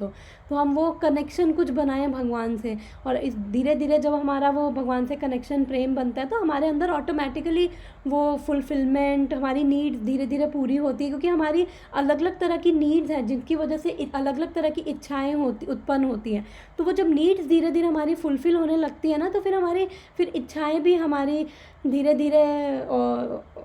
तो हम वो कनेक्शन कुछ बनाएं भगवान से। और इस धीरे धीरे जब हमारा वो भगवान से कनेक्शन, प्रेम बनता है, तो हमारे अंदर ऑटोमेटिकली वो फुलफिलमेंट, हमारी नीड्स धीरे धीरे पूरी होती है, क्योंकि हमारी अलग अलग तरह की नीड्स हैं जिनकी वजह से अलग अलग तरह की इच्छाएँ उत्पन्न होती हैं। तो वो जब नीड्स धीरे धीरे हमारी फुलफ़िल होने लगती है ना, तो फिर इच्छाएं भी हमारी धीरे धीरे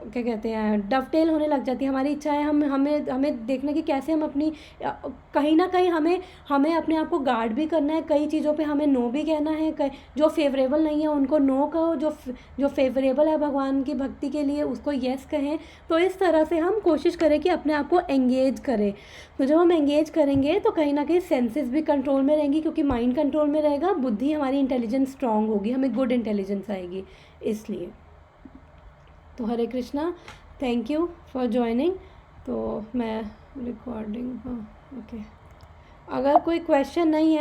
क्या कहते हैं, डवटेल होने लग जाती है हमारी इच्छाएं। हमें देखना कि कैसे हम अपनी, कहीं ना कहीं हमें अपने आप को गार्ड भी करना है, कई चीज़ों पे हमें नो भी कहना है, जो फेवरेबल नहीं है उनको नो कहो, जो फेवरेबल है भगवान की भक्ति के लिए उसको येस कहें। तो इस तरह से हम कोशिश करें कि अपने आप को एंगेज करें। तो जब हम एंगेज करेंगे तो कहीं ना कहीं सेंसेस भी कंट्रोल में रहेंगी, क्योंकि माइंड कंट्रोल में रहेगा, बुद्धि हमारी इंटेलिजेंस स्ट्रांग होगी, हमें गुड इंटेलिजेंस आएगी इसलिए। तो Hare Krishna, thank you for joining. तो मैं रिकॉर्डिंग, ओके, अगर कोई क्वेश्चन नहीं है